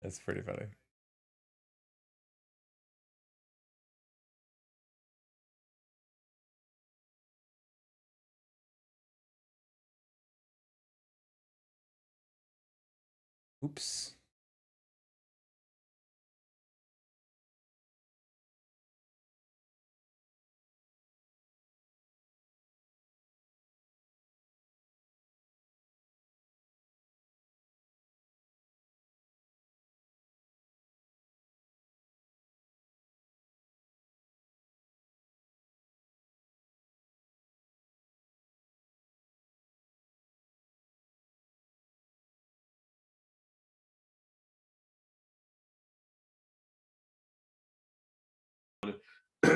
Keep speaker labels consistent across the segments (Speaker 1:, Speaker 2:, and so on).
Speaker 1: That's pretty funny. Oops.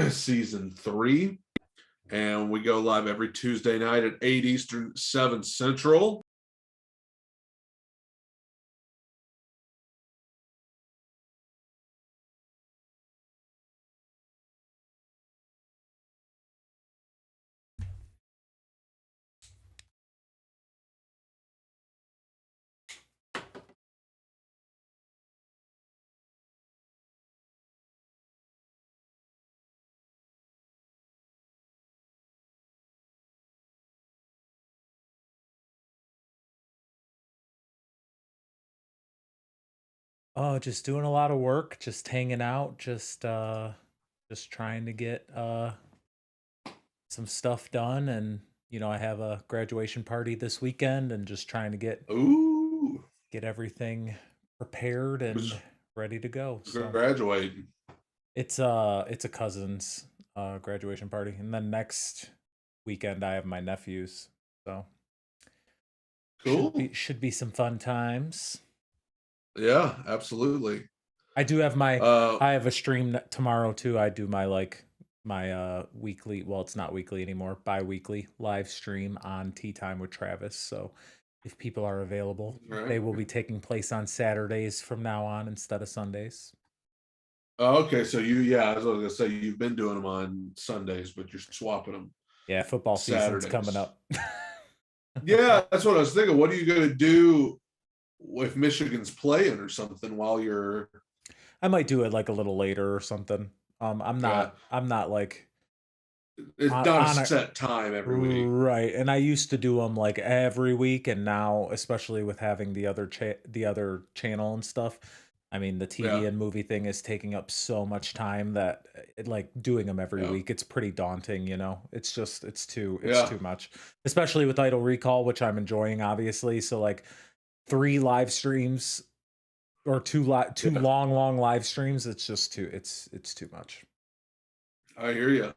Speaker 2: Season 3, and we go live every Tuesday night at 8 Eastern, 7 Central.
Speaker 1: Oh, just doing a lot of work, just hanging out, just trying to get some stuff done. And I have a graduation party this weekend, and just trying to get everything prepared and ready to go. So
Speaker 2: Graduating.
Speaker 1: it's a cousin's graduation party, and then next weekend I have my nephew's. So
Speaker 2: cool.
Speaker 1: Should be some fun times.
Speaker 2: Yeah, absolutely.
Speaker 1: I do have I have a stream tomorrow too. I do my weekly, well, it's not weekly anymore, bi-weekly live stream on Tea Time with Travis. So if people are available, they will be taking place on Saturdays from now on instead of Sundays.
Speaker 2: Oh, okay, so I was gonna say you've been doing them on Sundays, but you're swapping them.
Speaker 1: Yeah, football season's coming up.
Speaker 2: Yeah, that's what I was thinking. What are you gonna do if Michigan's playing or something while you're?
Speaker 1: I might do it like a little later or something. I'm not like,
Speaker 2: it's not a set time every week,
Speaker 1: right? And I used to do them like every week, and now, especially with having the other channel and stuff, I mean, the TV and movie thing is taking up so much time that like doing them every week, it's pretty daunting. It's too much, especially with Idle Recall, which I'm enjoying, obviously. So like 3 live streams or two long live streams, it's just too much.
Speaker 2: I hear you.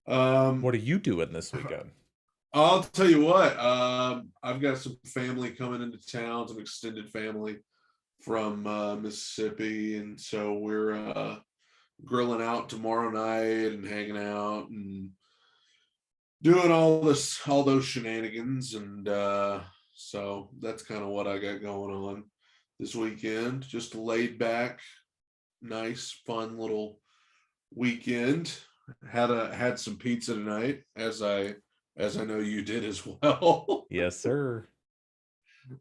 Speaker 1: What are you doing this weekend?
Speaker 2: I'll tell you what. I've got some family coming into town, some extended family from Mississippi, and so we're grilling out tomorrow night and hanging out and doing all those shenanigans. And so that's kind of what I got going on this weekend. Just a laid back, nice, fun little weekend. Had some pizza tonight, as I know you did as well.
Speaker 1: Yes, sir.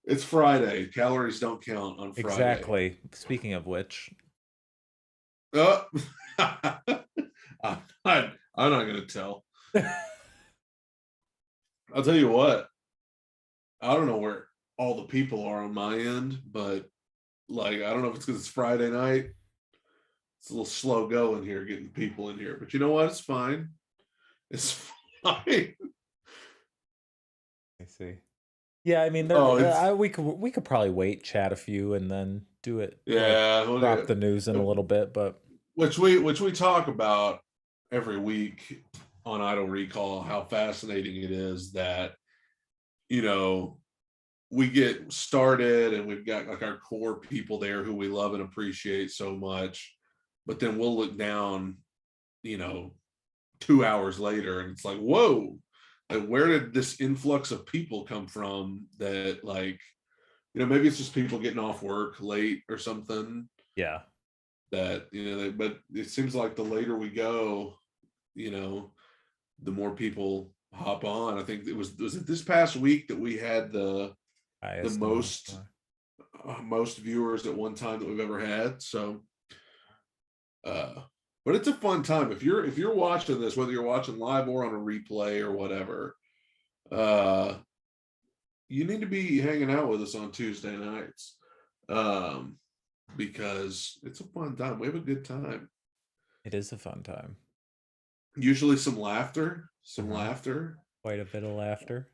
Speaker 2: It's Friday. Calories don't count on Friday.
Speaker 1: Exactly. Speaking of which,
Speaker 2: I'm not gonna tell. I'll tell you what. I don't know where all the people are on my end, but like, I don't know if it's because it's Friday night. It's a little slow going here, getting people in here. But you know what? It's fine. It's fine.
Speaker 1: I see. Yeah, I mean, we could probably wait, chat a few, and then do it.
Speaker 2: Yeah,
Speaker 1: drop the news in a little bit, but
Speaker 2: which we talk about every week on Idle Recall, how fascinating it is that we get started and we've got like our core people there who we love and appreciate so much, but then we'll look down 2 hours later and it's like, whoa, like, where did this influx of people come from that, like, maybe it's just people getting off work late or something
Speaker 1: Yeah.
Speaker 2: that, but it seems like the later we go, you know, the more people hop on. I think was it this past week that we had the
Speaker 1: Highest amount.
Speaker 2: most viewers at one time that we've ever had. So, uh, but it's a fun time if you're watching this, whether you're watching live or on a replay or whatever. Uh, you need to be hanging out with us on Tuesday nights, um, because it's a fun time. We have a good time.
Speaker 1: It is a fun time.
Speaker 2: Usually some laughter,
Speaker 1: Quite a bit of laughter.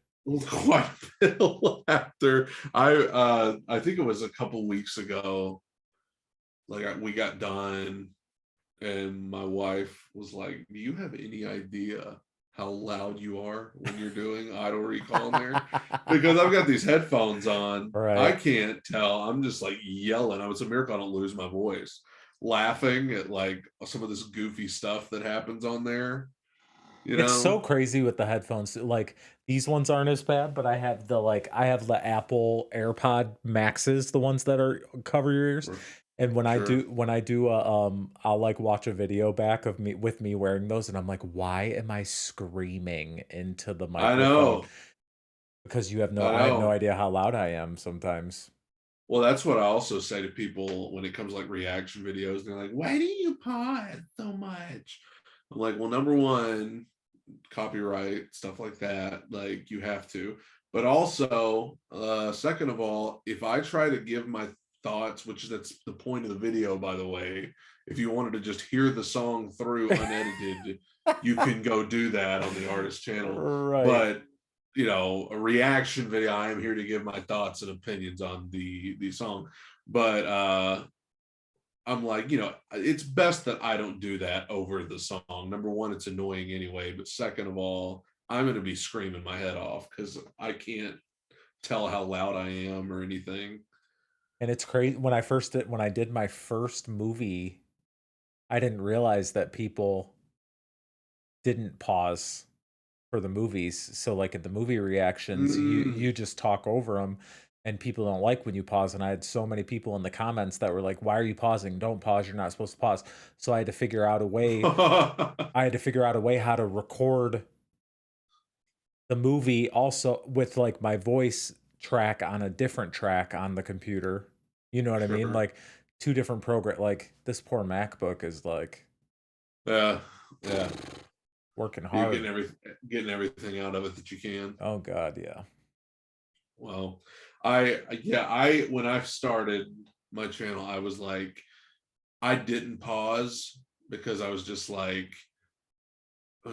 Speaker 2: quite a bit of laughter. I think it was a couple weeks ago. Like we got done, and my wife was like, "Do you have any idea how loud you are when you're doing idle recall in there?" Because I've got these headphones on. I
Speaker 1: Right.
Speaker 2: can't tell. I'm just like yelling. It's a miracle I don't lose my voice, laughing at like some of this goofy stuff that happens on there. You
Speaker 1: It's so
Speaker 2: know,
Speaker 1: crazy with the headphones. Like these ones aren't as bad, but I have the Apple AirPod Maxes, the ones that are cover your ears.
Speaker 2: for
Speaker 1: And
Speaker 2: sure.
Speaker 1: when I do I'll like watch a video back of me with me wearing those and I'm like, why am I screaming into the
Speaker 2: I
Speaker 1: microphone?
Speaker 2: know.
Speaker 1: Because
Speaker 2: I
Speaker 1: I have no
Speaker 2: know.
Speaker 1: idea how loud I am sometimes.
Speaker 2: Well, that's what I also say to people when it comes to, like, reaction videos. They're like, "Why do you pause so much?" I'm like, "Well, number one, copyright, stuff like that, like, you have to. But also, second of all, if I try to give my thoughts, which that's the point of the video, by the way, if you wanted to just hear the song through unedited, you can go do that on the artist channel.
Speaker 1: Right.
Speaker 2: But a reaction video, I am here to give my thoughts and opinions on the song. But I'm like, it's best that I don't do that over the song. Number one, it's annoying anyway. But second of all, I'm going to be screaming my head off because I can't tell how loud I am or anything.
Speaker 1: And it's crazy when I did my first movie, I didn't realize that people didn't pause for the movies. So like in the movie reactions,
Speaker 2: Mm.
Speaker 1: you just talk over them, and people don't like when you pause. And I had so many people in the comments that were like, "Why are you pausing? Don't pause. You're not supposed to pause." So I had to figure out a way. I had to figure out a way how to record the movie also with like my voice track on a different track on the computer. You know what I mean?
Speaker 2: Sure.
Speaker 1: Like two different program. Like this poor MacBook is like
Speaker 2: Yeah. Yeah.
Speaker 1: working
Speaker 2: You're
Speaker 1: hard.
Speaker 2: getting everything out of it that you can.
Speaker 1: Oh God, yeah.
Speaker 2: Well, when I started my channel, I was like, I didn't pause because I was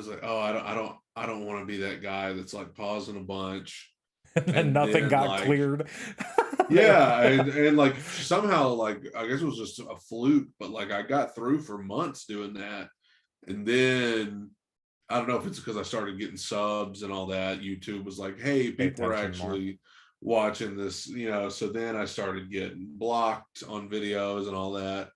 Speaker 2: like, oh, I don't want to be that guy that's like pausing a bunch
Speaker 1: And then
Speaker 2: and
Speaker 1: nothing
Speaker 2: then
Speaker 1: got
Speaker 2: like,
Speaker 1: cleared. There.
Speaker 2: yeah, and like somehow, like, I guess it was just a fluke, but like I got through for months doing that. And then I don't know if it's because I started getting subs and all that. YouTube was like, hey,
Speaker 1: Pay
Speaker 2: people are
Speaker 1: attention more.
Speaker 2: actually watching this, so then I started getting blocked on videos and all that.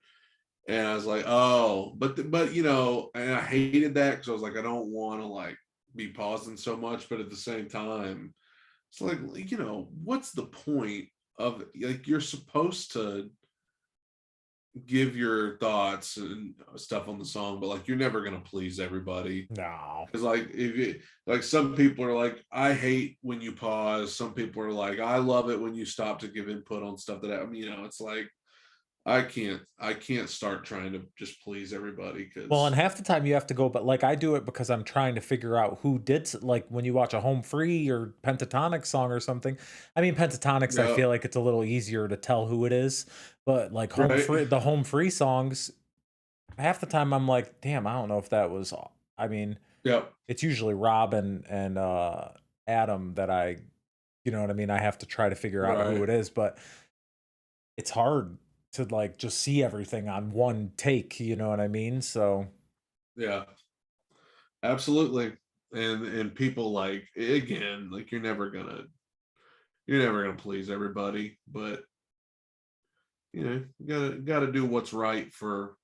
Speaker 2: And I was like, oh, but and I hated that because I was like, I don't want to like be pausing so much, but at the same time, it's like, what's the point of like you're supposed to give your thoughts and stuff on the song, but like you're never gonna please everybody.
Speaker 1: No.
Speaker 2: Because like if you like some people are like, I hate when you pause. Some people are like, I love it when you stop to give input on stuff that it's like I can't start trying to just please everybody
Speaker 1: Well, and
Speaker 2: because
Speaker 1: half the time you have to go, but like I do it because I'm trying to figure out who did like when you watch a home free or pentatonic song or something. I mean, pentatonics, I
Speaker 2: yeah,
Speaker 1: feel like it's a little easier to tell who it is, but like
Speaker 2: right.
Speaker 1: the home free songs, half the time I'm like, damn, I don't know if that was. I mean,
Speaker 2: Yep.
Speaker 1: it's usually Rob and Adam that you know what I mean. I have to try to figure out who
Speaker 2: Right.
Speaker 1: it is, but it's hard to like just see everything on one take. You know what I mean? So
Speaker 2: Yeah. Absolutely. And people like again, like you're never gonna please everybody, but you gotta do what's right for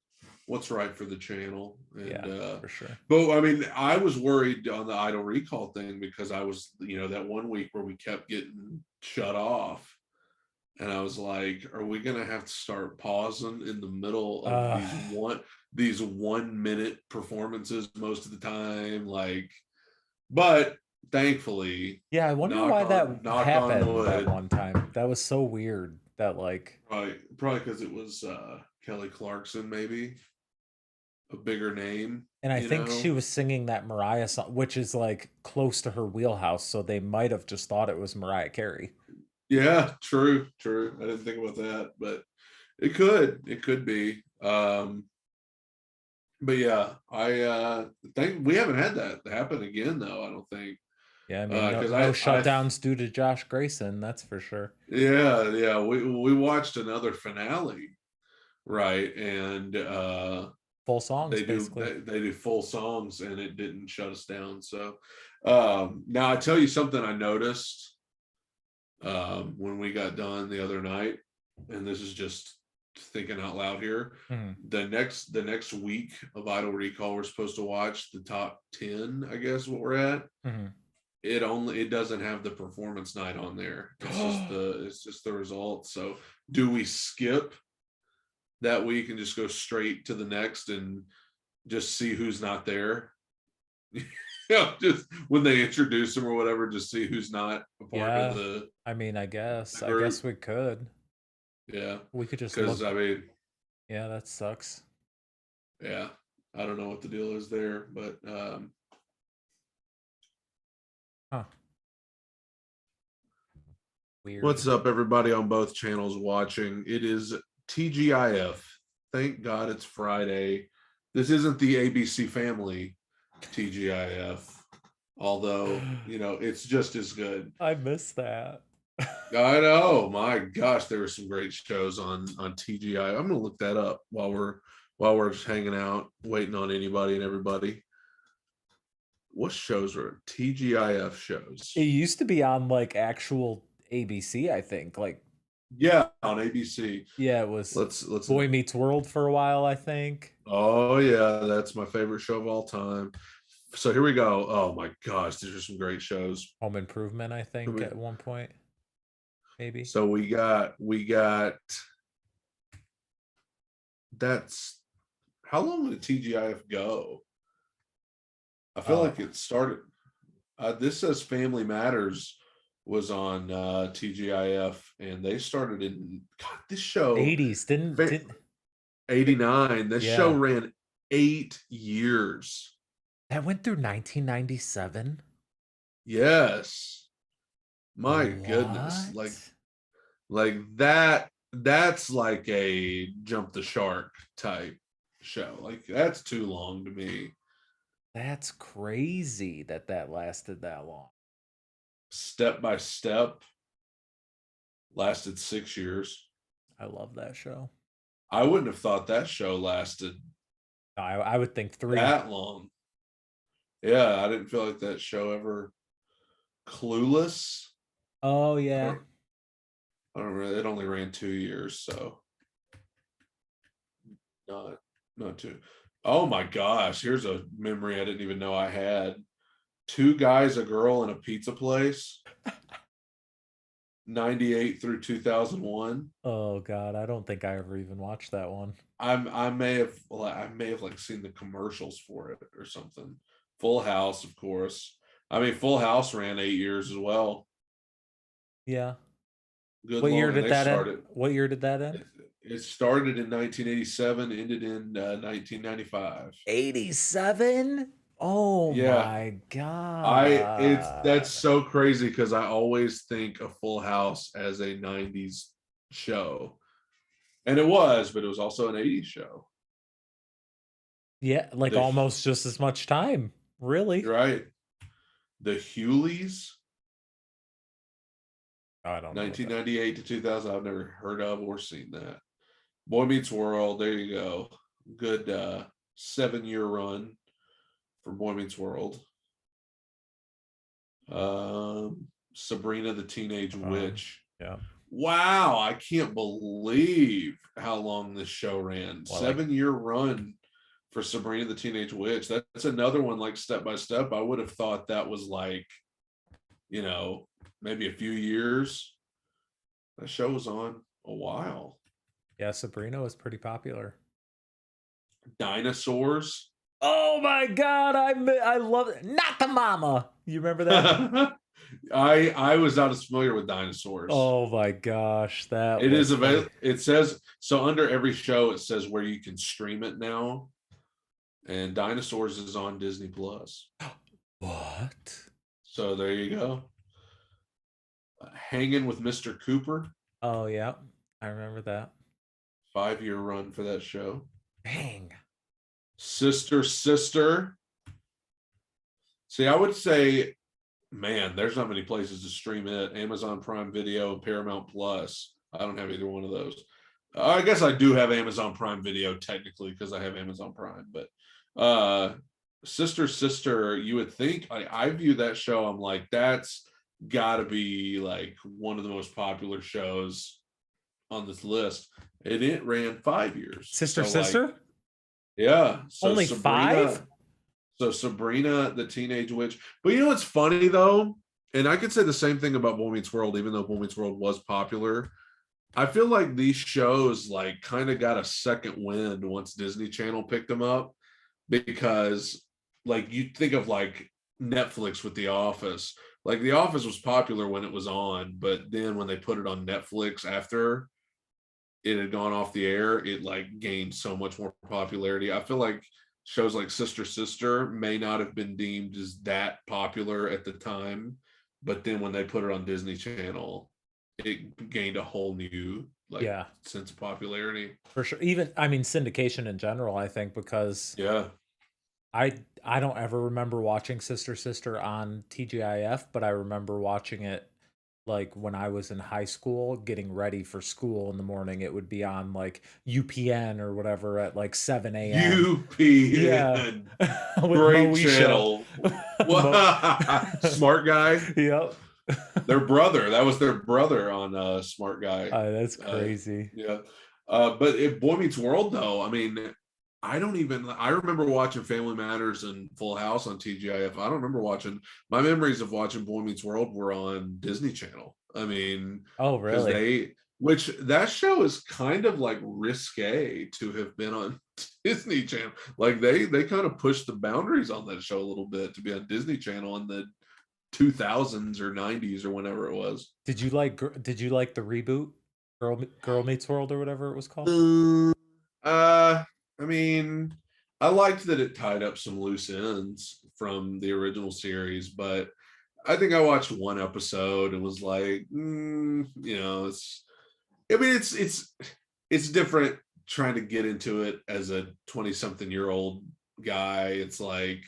Speaker 2: the channel. And
Speaker 1: yeah, for sure.
Speaker 2: but I mean, I was worried on the idle recall thing because I was, that one week where we kept getting shut off. And I was like, are we gonna have to start pausing in the middle of
Speaker 1: Uh,
Speaker 2: these 1 minute performances most of the time? Like, but thankfully,
Speaker 1: yeah, I wonder why that
Speaker 2: knock on
Speaker 1: happened that
Speaker 2: wood,
Speaker 1: one time. That was so weird that like
Speaker 2: probably because it was Kelly Clarkson, maybe a bigger name,
Speaker 1: and I
Speaker 2: you
Speaker 1: think she
Speaker 2: know.
Speaker 1: was singing that Mariah song, which is like close to her wheelhouse, so they might have just thought it was Mariah Carey.
Speaker 2: Yeah, true. I didn't think about that, but it could be. But yeah, I think we haven't had that happen again though. I don't think
Speaker 1: Yeah, I mean, no
Speaker 2: because
Speaker 1: no
Speaker 2: I
Speaker 1: shutdowns due to Josh Grayson, that's for sure.
Speaker 2: yeah, we watched another finale, right? And
Speaker 1: Full songs, basically.
Speaker 2: they do full songs and it didn't shut us down. So now I tell you something I noticed when we got done the other night, and this is just thinking out loud here.
Speaker 1: Mhm.
Speaker 2: The next week of Idle Recall, we're supposed to watch the top 10, I guess what we're at.
Speaker 1: Mhm.
Speaker 2: It doesn't have the performance night on there. It's just the results. So do we skip that week and just go straight to the next and just see who's not there? Just when they introduce them or whatever, just see who's not a part of
Speaker 1: Yeah. I mean, I
Speaker 2: the
Speaker 1: guess. I guess
Speaker 2: group.
Speaker 1: we could.
Speaker 2: Yeah,
Speaker 1: We could just
Speaker 2: because I
Speaker 1: look.
Speaker 2: mean,
Speaker 1: Yeah, that sucks.
Speaker 2: yeah, I don't know what the deal is there, but
Speaker 1: Huh. Weird.
Speaker 2: what's up, everybody on both channels watching? It is TGIF. Thank God it's Friday. This isn't the ABC Family TGIF, although it's just as good.
Speaker 1: I miss that.
Speaker 2: I know, my gosh, there were some great shows on TGI. I'm gonna look that up while we're just hanging out, waiting on anybody and everybody. What shows were TGIF shows?
Speaker 1: It used to be on like actual ABC, I think. Like,
Speaker 2: Yeah, on ABC.
Speaker 1: yeah, it was
Speaker 2: Let's.
Speaker 1: Boy Meets World for a while, I think.
Speaker 2: Oh yeah, that's my favorite show of all time. So here we go. Oh my gosh, these are some great shows.
Speaker 1: Home Improvement, I think, at one point, maybe.
Speaker 2: So we got that's how long did TGIF go? I feel
Speaker 1: Uh,
Speaker 2: like it started. This says Family Matters was on TGIF, and they started in God. This show,
Speaker 1: 80s didn't.
Speaker 2: '89. This show
Speaker 1: Yeah,
Speaker 2: ran 8 years.
Speaker 1: that went through 1997.
Speaker 2: Yes, my goodness,
Speaker 1: What?
Speaker 2: like that. That's like a jump the shark type show. Like that's too long to me.
Speaker 1: That's crazy that that lasted that long.
Speaker 2: Step by Step lasted 6 years.
Speaker 1: I love that show.
Speaker 2: I wouldn't have thought that show lasted
Speaker 1: I would think 3.
Speaker 2: that long. Yeah, I didn't feel like that show ever. Clueless.
Speaker 1: Oh
Speaker 2: I
Speaker 1: yeah.
Speaker 2: don't. I don't really. It only ran 2 years, so not not too. Oh my gosh! Here's a memory I didn't even know I had. Two guys, a girl, in a pizza place. 98 through 2001.
Speaker 1: Oh god, I don't think I ever even watched that one.
Speaker 2: I may have like seen the commercials for it or something. Full House, of course. I mean, Full House ran 8 years as well.
Speaker 1: Yeah.
Speaker 2: Good
Speaker 1: What year
Speaker 2: long, and
Speaker 1: did
Speaker 2: they
Speaker 1: that end?
Speaker 2: started.
Speaker 1: What year did that end?
Speaker 2: It started in 1987, ended in 1995.
Speaker 1: 87? Oh
Speaker 2: Yeah,
Speaker 1: my
Speaker 2: it's that's
Speaker 1: god.
Speaker 2: so crazy because I always think of Full House as a '90s show, and it was, but it was also an '80s show.
Speaker 1: Yeah, like
Speaker 2: The
Speaker 1: almost just as much time, really.
Speaker 2: right, the Huleys,
Speaker 1: I don't know what that.
Speaker 2: 1998 to 2000. I've never heard of or seen that. Boy Meets World. There you go. Good 7 year run for Boy Meets World. Sabrina the Teenage Witch.
Speaker 1: Yeah.
Speaker 2: Wow, I can't believe how long this show ran.
Speaker 1: Well, like
Speaker 2: 7 year run for Sabrina the Teenage Witch. That's another one like Step by Step. I would have thought that was like, maybe a few years. That show was on a while.
Speaker 1: Yeah, Sabrina was pretty popular.
Speaker 2: Dinosaurs.
Speaker 1: Oh my god, I love it. Not the mama. You remember that?
Speaker 2: I was not as familiar with Dinosaurs.
Speaker 1: Oh my gosh, that
Speaker 2: It is
Speaker 1: was funny.
Speaker 2: available. It says so under every show. It says where you can stream it now, and Dinosaurs is on Disney Plus.
Speaker 1: What?
Speaker 2: So there you go. Hanging with Mr. Cooper.
Speaker 1: Oh yeah, I remember that.
Speaker 2: 5-year run for that show.
Speaker 1: Dang.
Speaker 2: Sister, Sister. See, I would say, man, there's not many places to stream it. Amazon Prime Video, Paramount Plus. I don't have either one of those. I guess I do have Amazon Prime Video technically because I have Amazon Prime, but Sister, Sister, you would think I view that show. I'm like, that's got to be like one of the most popular shows on this list. And it ran 5 years.
Speaker 1: Sister,
Speaker 2: So,
Speaker 1: Sister?
Speaker 2: like, yeah. So
Speaker 1: Only
Speaker 2: Sabrina,
Speaker 1: 5?
Speaker 2: so Sabrina, the Teenage Witch. But you know what's funny though? And I could say the same thing about Boy Meets World, even though Boy Meets World was popular. I feel like these shows like kind of got a second wind once Disney Channel picked them up, because like you think of like Netflix with The Office. Like The Office was popular when it was on, but then when they put it on Netflix after it had gone off the air, it like gained so much more popularity. I feel like shows like Sister Sister may not have been deemed as that popular at the time, but then when they put it on Disney Channel, it gained a whole new like
Speaker 1: Yeah,
Speaker 2: sense of popularity.
Speaker 1: for sure. Even I mean syndication in general, I think, because
Speaker 2: Yeah.
Speaker 1: I don't ever remember watching Sister Sister on TGIF, but I remember watching it like when I was in high school, getting ready for school in the morning. It would be on like UPN or whatever at like 7 a.m. Yeah,
Speaker 2: UPN.
Speaker 1: with
Speaker 2: Great
Speaker 1: Moesha.
Speaker 2: channel. Smart Guy.
Speaker 1: Yep.
Speaker 2: Their brother. That was their brother on Smart Guy.
Speaker 1: That's crazy.
Speaker 2: Yeah. But if Boy Meets World, though, I mean, I remember watching Family Matters and Full House on TGIF. I don't remember watching, my memories of watching Boy Meets World were on Disney Channel. I mean,
Speaker 1: Oh,
Speaker 2: because
Speaker 1: really?
Speaker 2: which that show is kind of like risque to have been on Disney Channel. Like they kind of pushed the boundaries on that show a little bit to be on Disney Channel in the 2000s or 90s or whenever it was.
Speaker 1: Did you like the reboot, Girl Meets World or whatever it was called?
Speaker 2: I mean, I liked that it tied up some loose ends from the original series, but I think I watched one episode and was like, it's. I mean, it's different trying to get into it as a 20-something-year-old guy. It's like,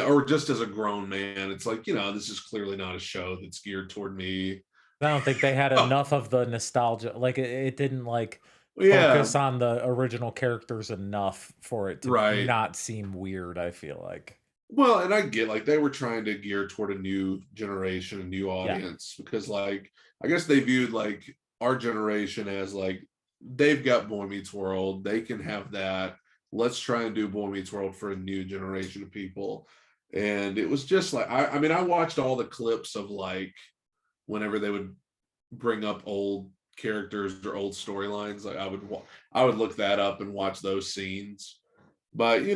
Speaker 2: or just as a grown man, it's like, this is clearly not a show that's geared toward me.
Speaker 1: I don't think they had enough of the nostalgia. Like it didn't like
Speaker 2: Yeah,
Speaker 1: focus on the original characters enough for it to
Speaker 2: right.
Speaker 1: not seem weird, I feel like.
Speaker 2: Well, and I get like they were trying to gear toward a new generation, a new
Speaker 1: Yeah.
Speaker 2: audience, because like I guess they viewed like our generation as like they've got Boy Meets World, they can have that. Let's try and do Boy Meets World for a new generation of people. And it was just like I mean, I watched all the clips of like whenever they would bring up old characters or old storylines. Like I would look that up and watch those scenes. But you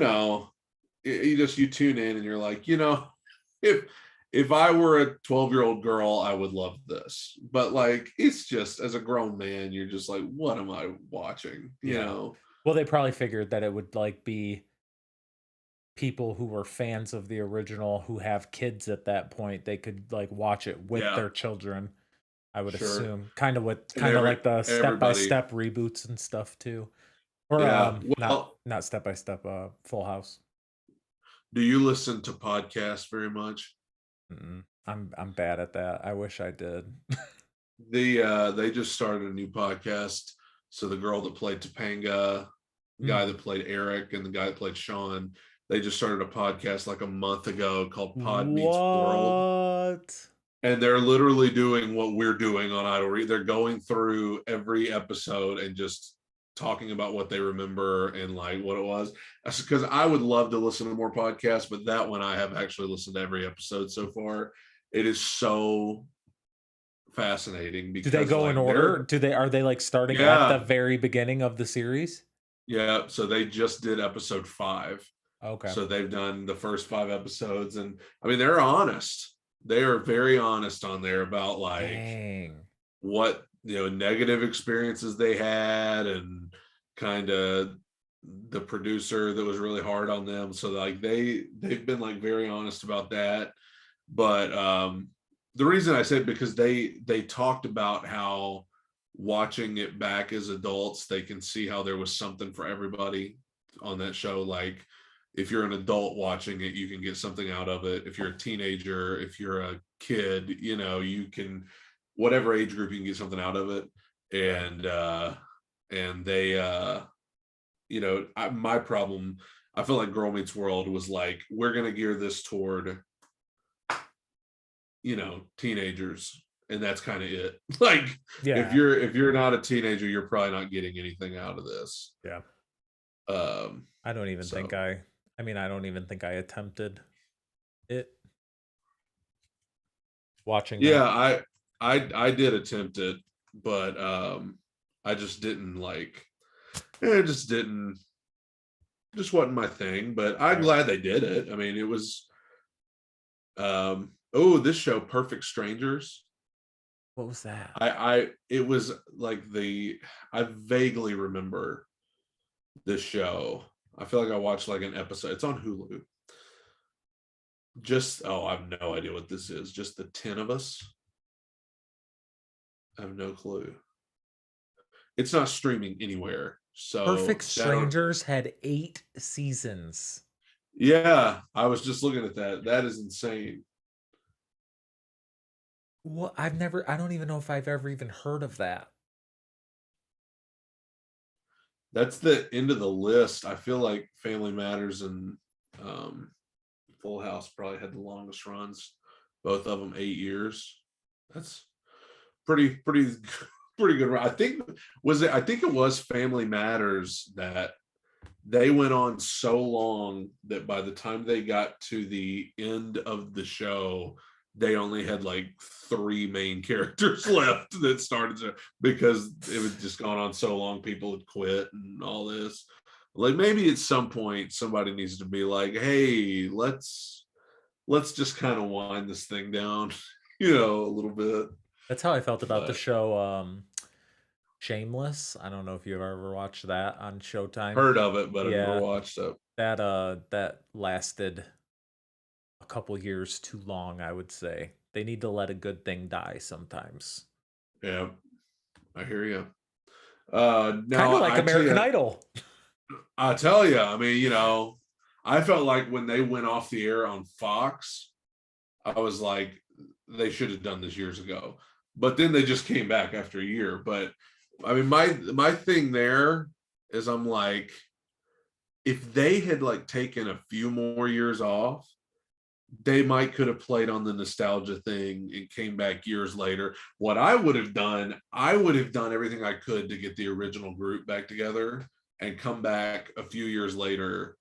Speaker 2: tune in and you're like, if I were a 12-year-old girl, I would love this. But like it's just as a grown man, you're just like, what am I watching?
Speaker 1: Yeah. Well, they probably figured that it would like be people who were fans of the original who have kids at that point. They could like watch it with
Speaker 2: Yeah,
Speaker 1: their children, I would
Speaker 2: sure.
Speaker 1: assume.
Speaker 2: And
Speaker 1: Kind of like the
Speaker 2: everybody,
Speaker 1: step-by-step reboots and stuff too. Or
Speaker 2: yeah.
Speaker 1: not
Speaker 2: Well,
Speaker 1: step-by-step, Full House.
Speaker 2: do you listen to podcasts very much?
Speaker 1: I'm bad at that. I wish I did.
Speaker 2: They just started a new podcast. So the girl that played Topanga, the guy that played Eric, and the guy that played Sean, they just started a podcast like a month ago called Pod Meets World.
Speaker 1: What?
Speaker 2: And they're literally doing what we're doing on Idle Read. They're going through every episode and just talking about what they remember and like what it was. Because I would love to listen to more podcasts, but that one I have actually listened to every episode so far. It is so fascinating
Speaker 1: Do they
Speaker 2: because
Speaker 1: go in
Speaker 2: like they're
Speaker 1: order? Are they like starting at the
Speaker 2: yeah,
Speaker 1: very beginning of the series?
Speaker 2: yeah. So they just did episode 5.
Speaker 1: Okay.
Speaker 2: So they've done the first 5 episodes, and I mean they're honest. They are very honest on there about like
Speaker 1: Dang.
Speaker 2: what negative experiences they had, and kind of the producer that was really hard on them. So like they've been like very honest about that. But the reason I said, because they talked about how watching it back as adults, they can see how there was something for everybody on that show. Like if you're an adult watching it, you can get something out of it. If you're a teenager, if you're a kid, you can, whatever age group, you can get something out of it.
Speaker 1: Right.
Speaker 2: And they my problem, I feel like Girl Meets World was like, we're gonna gear this toward teenagers, and that's kind of it. Like
Speaker 1: Yeah.
Speaker 2: if you're not a teenager, you're probably not getting anything out of this.
Speaker 1: Yeah.
Speaker 2: um
Speaker 1: I don't even think
Speaker 2: so
Speaker 1: I don't even think I attempted it watching
Speaker 2: yeah,
Speaker 1: that.
Speaker 2: I did attempt it, but I just didn't like it. Just wasn't my thing, but I'm
Speaker 1: Right.
Speaker 2: glad they did it. I mean, it was oh, this show, Perfect Strangers.
Speaker 1: What was that?
Speaker 2: It was like I vaguely remember this show. I feel like I watched like an episode. It's on Hulu. I have no idea what this is. Just the 10 of us. I have no clue. It's not streaming anywhere. So
Speaker 1: Perfect
Speaker 2: that don't
Speaker 1: Strangers had 8 seasons.
Speaker 2: yeah, I was just looking at that. That is insane.
Speaker 1: Well, I don't even know if I've ever even heard of that.
Speaker 2: That's the end of the list. I feel like Family Matters and um, Full House probably had the longest runs. Both of them 8 years. That's pretty pretty good run. I think it was Family Matters that they went on so long that by the time they got to the end of the show, they only had like 3 main characters left that started to, because it was just gone on so long, people had quit and all this. Like maybe at some point somebody needs to be like, hey, let's just kind of wind this thing down, a little bit.
Speaker 1: That's how I felt about the
Speaker 2: But
Speaker 1: show Shameless. I don't know if you've ever watched that on Showtime.
Speaker 2: heard of it, but I never
Speaker 1: Yeah,
Speaker 2: watched it.
Speaker 1: that lasted a couple years too long, I would say. They need to let a good thing die sometimes.
Speaker 2: Yeah, I hear you.
Speaker 1: Kind
Speaker 2: Now
Speaker 1: of like American Idol.
Speaker 2: I tell you, I mean, I felt like when they went off the air on Fox, I was like, they should have done this years ago. But then they just came back after a year. But I mean, my thing there is, I'm like, if they had like taken a few more years off, they might could have played on the nostalgia thing and came back years later. What I would have done, I would have done everything I could to get the original group back together and come back a few years later.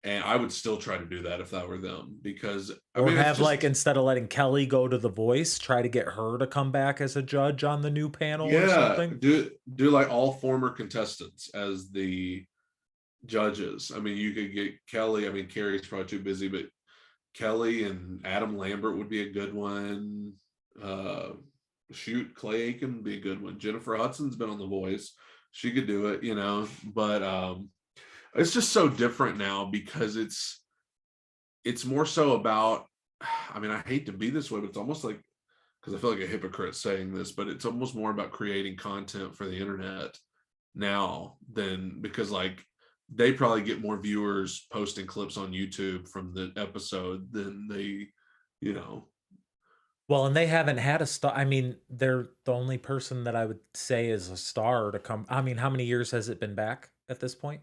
Speaker 2: And I would still try to do that if that were them, because I
Speaker 1: Or
Speaker 2: mean, it's
Speaker 1: have like,
Speaker 2: just,
Speaker 1: instead of letting Kelly go to The Voice, try to get her to come back as a judge on the new panel or
Speaker 2: yeah,
Speaker 1: something.
Speaker 2: do like all former contestants as the judges. I mean, you could get Kelly. I mean, Carrie's probably too busy, but Kelly and Adam Lambert would be a good one. Uh, Clay Aiken would be a good one. Jennifer Hudson's been on The Voice. She could do it. But it's just so different now, because it's more so about, I mean, I hate to be this way, but it's almost like, because I feel like a hypocrite saying this, but it's almost more about creating content for the internet now, than, because like they probably get more viewers posting clips on YouTube from the episode than they, you know.
Speaker 1: Well, and they haven't had a star. I mean, they're the only person that I would say is a star to come. I mean, how many years has it been back at this point?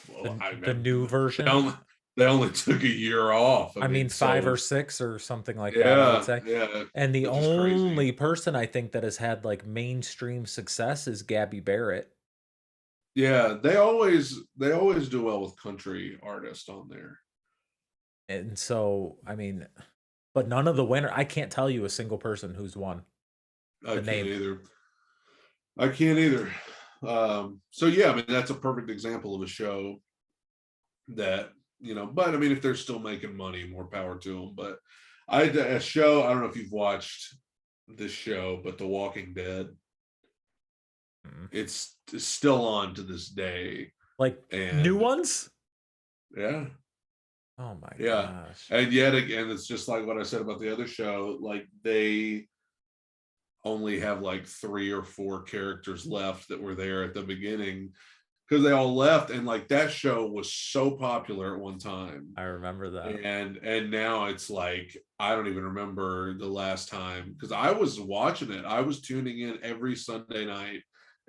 Speaker 2: Well,
Speaker 1: The new
Speaker 2: they
Speaker 1: version?
Speaker 2: only, they only took a year off. I
Speaker 1: I
Speaker 2: mean,
Speaker 1: mean, 5
Speaker 2: so
Speaker 1: or 6 or something like that, I would
Speaker 2: yeah,
Speaker 1: say.
Speaker 2: yeah,
Speaker 1: And the
Speaker 2: which is crazy.
Speaker 1: only person I think that has had like mainstream success is Gabby Barrett.
Speaker 2: Yeah, they always do well with country artists on there.
Speaker 1: And so, I mean, but none of the winner. I can't tell you a single person who's won
Speaker 2: I
Speaker 1: the
Speaker 2: can't
Speaker 1: name.
Speaker 2: either. I can't either. So yeah, I mean that's a perfect example of a show that, but I mean if they're still making money, more power to them. But a show, I don't know if you've watched this show, but The Walking Dead,
Speaker 1: Mm.
Speaker 2: it's still on to this day.
Speaker 1: Like new
Speaker 2: And
Speaker 1: ones?
Speaker 2: yeah,
Speaker 1: Oh my
Speaker 2: yeah.
Speaker 1: gosh.
Speaker 2: And yet again, it's just like what I said about the other show, like they only have like 3 or 4 characters left that were there at the beginning because they all left, and like that show was so popular at one time,
Speaker 1: I remember that.
Speaker 2: and now it's like I don't even remember the last time, because I was watching it, I was tuning in every Sunday night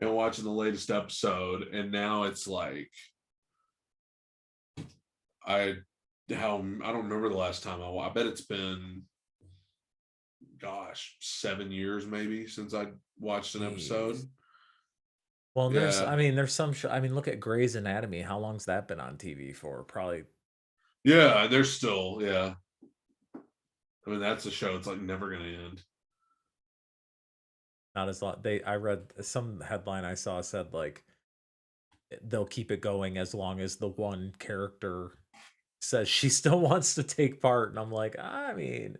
Speaker 2: and watching the latest episode, and now it's like I don't remember the last time I bet it's been, gosh, 7 years maybe since I watched an episode.
Speaker 1: Jeez. Well, and
Speaker 2: Yeah.
Speaker 1: there's some I mean, look at Grey's Anatomy. How long's that been on TV for? Probably
Speaker 2: Yeah, they're still, yeah. I mean, that's a show. It's like never going to end.
Speaker 1: not as long. I read some headline I saw said like they'll keep it going as long as the one character says she still wants to take part, and I'm like, I mean,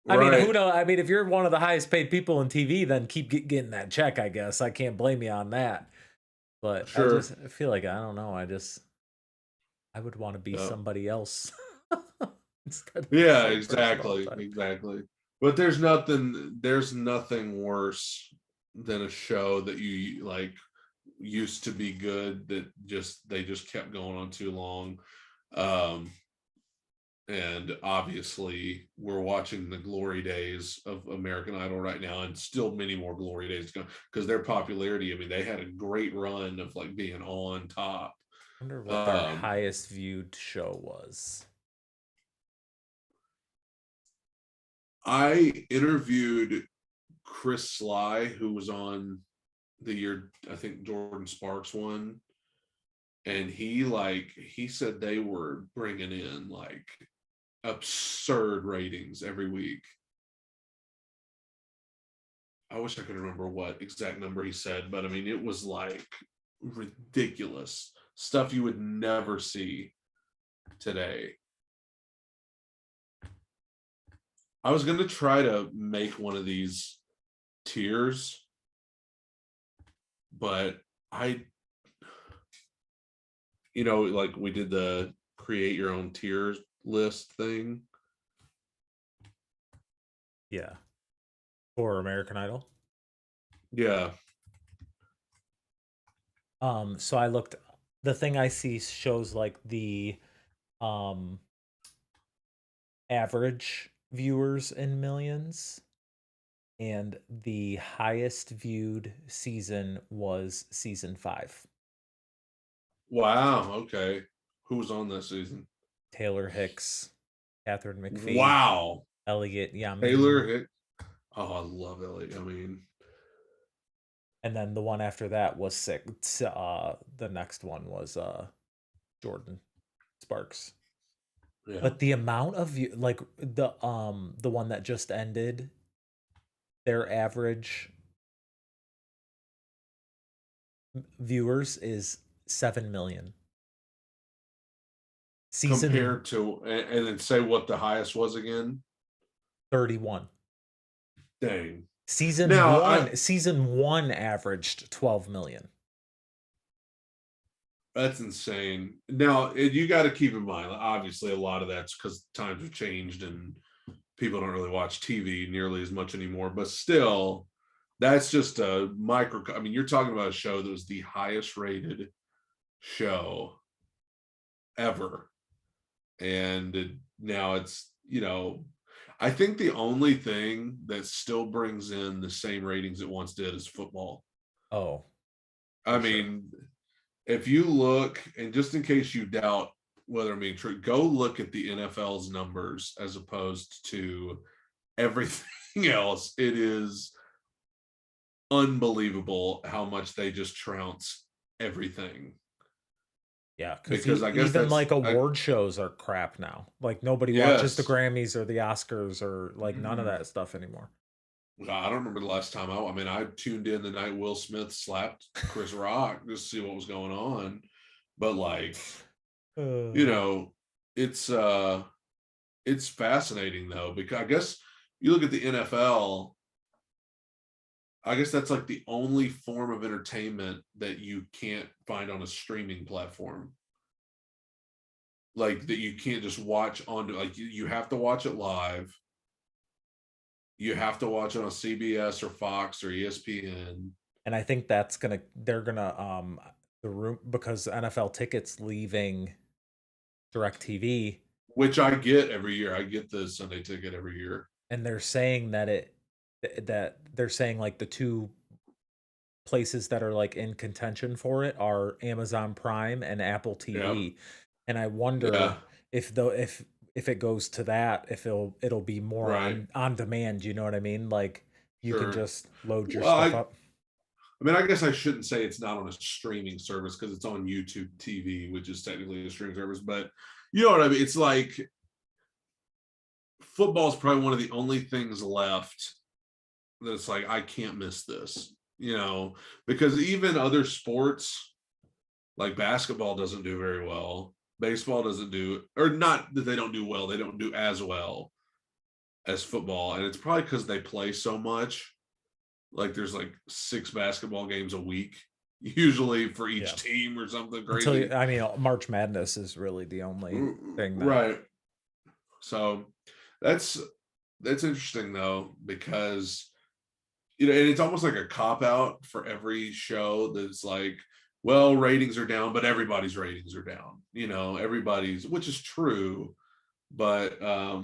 Speaker 1: who
Speaker 2: Right.
Speaker 1: knows? I mean, if you're one of the highest paid people in TV, then keep getting that check. I guess I can't blame you on that. But
Speaker 2: Sure.
Speaker 1: I feel like I don't know. I would want to be
Speaker 2: Yeah.
Speaker 1: somebody else instead of the
Speaker 2: Yeah,
Speaker 1: same person all
Speaker 2: exactly.
Speaker 1: the time.
Speaker 2: Exactly. But there's nothing worse than a show that you like used to be good that they just kept going on too long. Um, and obviously we're watching the glory days of American Idol right now, and still many more glory days to go, because their popularity, I mean, they had a great run of like being on top.
Speaker 1: I wonder what their
Speaker 2: Um,
Speaker 1: highest viewed show was.
Speaker 2: I interviewed Chris Sly, who was on the year I think Jordan Sparks won, and he said they were bringing in like absurd ratings every week. I wish I could remember what exact number he said, but I mean it was like ridiculous stuff you would never see today. I was going to try to make one of these tiers, but like we did the create your own tiers list thing.
Speaker 1: Yeah. For American Idol.
Speaker 2: Yeah.
Speaker 1: So I looked, the thing I see shows like the average viewers in millions, and the highest viewed season was season 5.
Speaker 2: Wow. Okay. Who was on that season?
Speaker 1: Taylor Hicks, Catherine McPhee,
Speaker 2: Wow.
Speaker 1: Elliot
Speaker 2: Taylor
Speaker 1: Yamin,
Speaker 2: Hick. Oh, I love Elliot. I mean,
Speaker 1: and then the one after that was six. The next one was Jordan Sparks.
Speaker 2: yeah.
Speaker 1: But the amount of like the one that just ended, their average viewers is 7 million. Season
Speaker 2: Compared to, and then say what the highest was again.
Speaker 1: 31.
Speaker 2: Dang.
Speaker 1: Season
Speaker 2: Now,
Speaker 1: 1 averaged 12 million.
Speaker 2: That's insane. Now, you got to keep in mind, obviously, a lot of that's because times have changed and people don't really watch TV nearly as much anymore. But still, that's just a micro. I mean, you're talking about a show that was the highest rated show ever. And now it's, I think the only thing that still brings in the same ratings it once did is football.
Speaker 1: Oh,
Speaker 2: I
Speaker 1: sure.
Speaker 2: mean, if you look, and just in case you doubt whether I'm being true, go look at the NFL's numbers as opposed to everything else. It is unbelievable how much they just trounce everything.
Speaker 1: Yeah, because
Speaker 2: because I guess
Speaker 1: even
Speaker 2: that's
Speaker 1: like award shows are crap now. Like nobody watches the
Speaker 2: yes.
Speaker 1: Grammys or the Oscars or like none of that stuff anymore.
Speaker 2: I don't remember the last time I mean, I tuned in the night Will Smith slapped Chris Rock just to see what was going on. But like, you
Speaker 1: Uh,
Speaker 2: know, it's it's fascinating though, because I guess you look at the NFL, I guess that's like the only form of entertainment that you can't find on a streaming platform. Like that you can't just watch on like you have to watch it live. You have to watch it on CBS or Fox or ESPN.
Speaker 1: and I think they're gonna the room because NFL tickets leaving DirecTV,
Speaker 2: Which I get every year. I get the Sunday ticket every year.
Speaker 1: and they're saying that they're saying like the two places that are like in contention for it are Amazon Prime and Apple
Speaker 2: Yeah.
Speaker 1: TV. And I
Speaker 2: Yeah.
Speaker 1: wonder if it goes to that, if it'll be more
Speaker 2: Right.
Speaker 1: on demand, you know what I mean? Like you can
Speaker 2: Sure.
Speaker 1: just load your
Speaker 2: Well,
Speaker 1: stuff up.
Speaker 2: I mean, I guess I shouldn't say it's not on a streaming service because it's on YouTube TV, which is technically a streaming service, but you know what I mean? It's like football is probably one of the only things left that's like, I can't miss this, because even other sports like basketball doesn't do very well. Baseball doesn't do, or not that they don't do well, they don't do as well as football. And it's probably because they play so much. Like there's like 6 basketball games a week, usually for each
Speaker 1: Yeah.
Speaker 2: team or something
Speaker 1: Until
Speaker 2: crazy.
Speaker 1: I mean March Madness is really the only thing that
Speaker 2: Right. So that's interesting though, because and it's almost like a cop out for every show that's like, well, ratings are down, but everybody's ratings are down. Everybody's, which is true, but
Speaker 1: I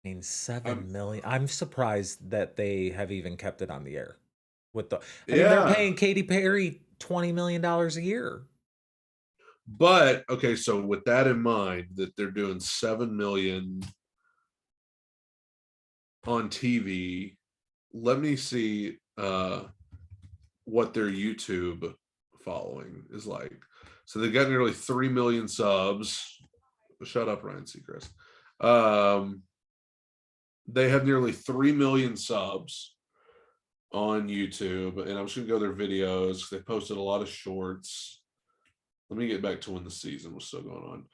Speaker 1: mean
Speaker 2: I'm
Speaker 1: 7 million. I'm surprised that they have even kept it on the air with the I mean they're
Speaker 2: yeah.
Speaker 1: paying Katy Perry $20 million a year.
Speaker 2: But okay, so with that in mind, that they're doing 7 million on TV, let me see what their YouTube following is like. So they got nearly 3 million subs. Shut up, Ryan Seacrest. They have nearly 3 million subs on YouTube, and I'm just gonna go their videos. They posted a lot of shorts. Let me get back to when the season was still going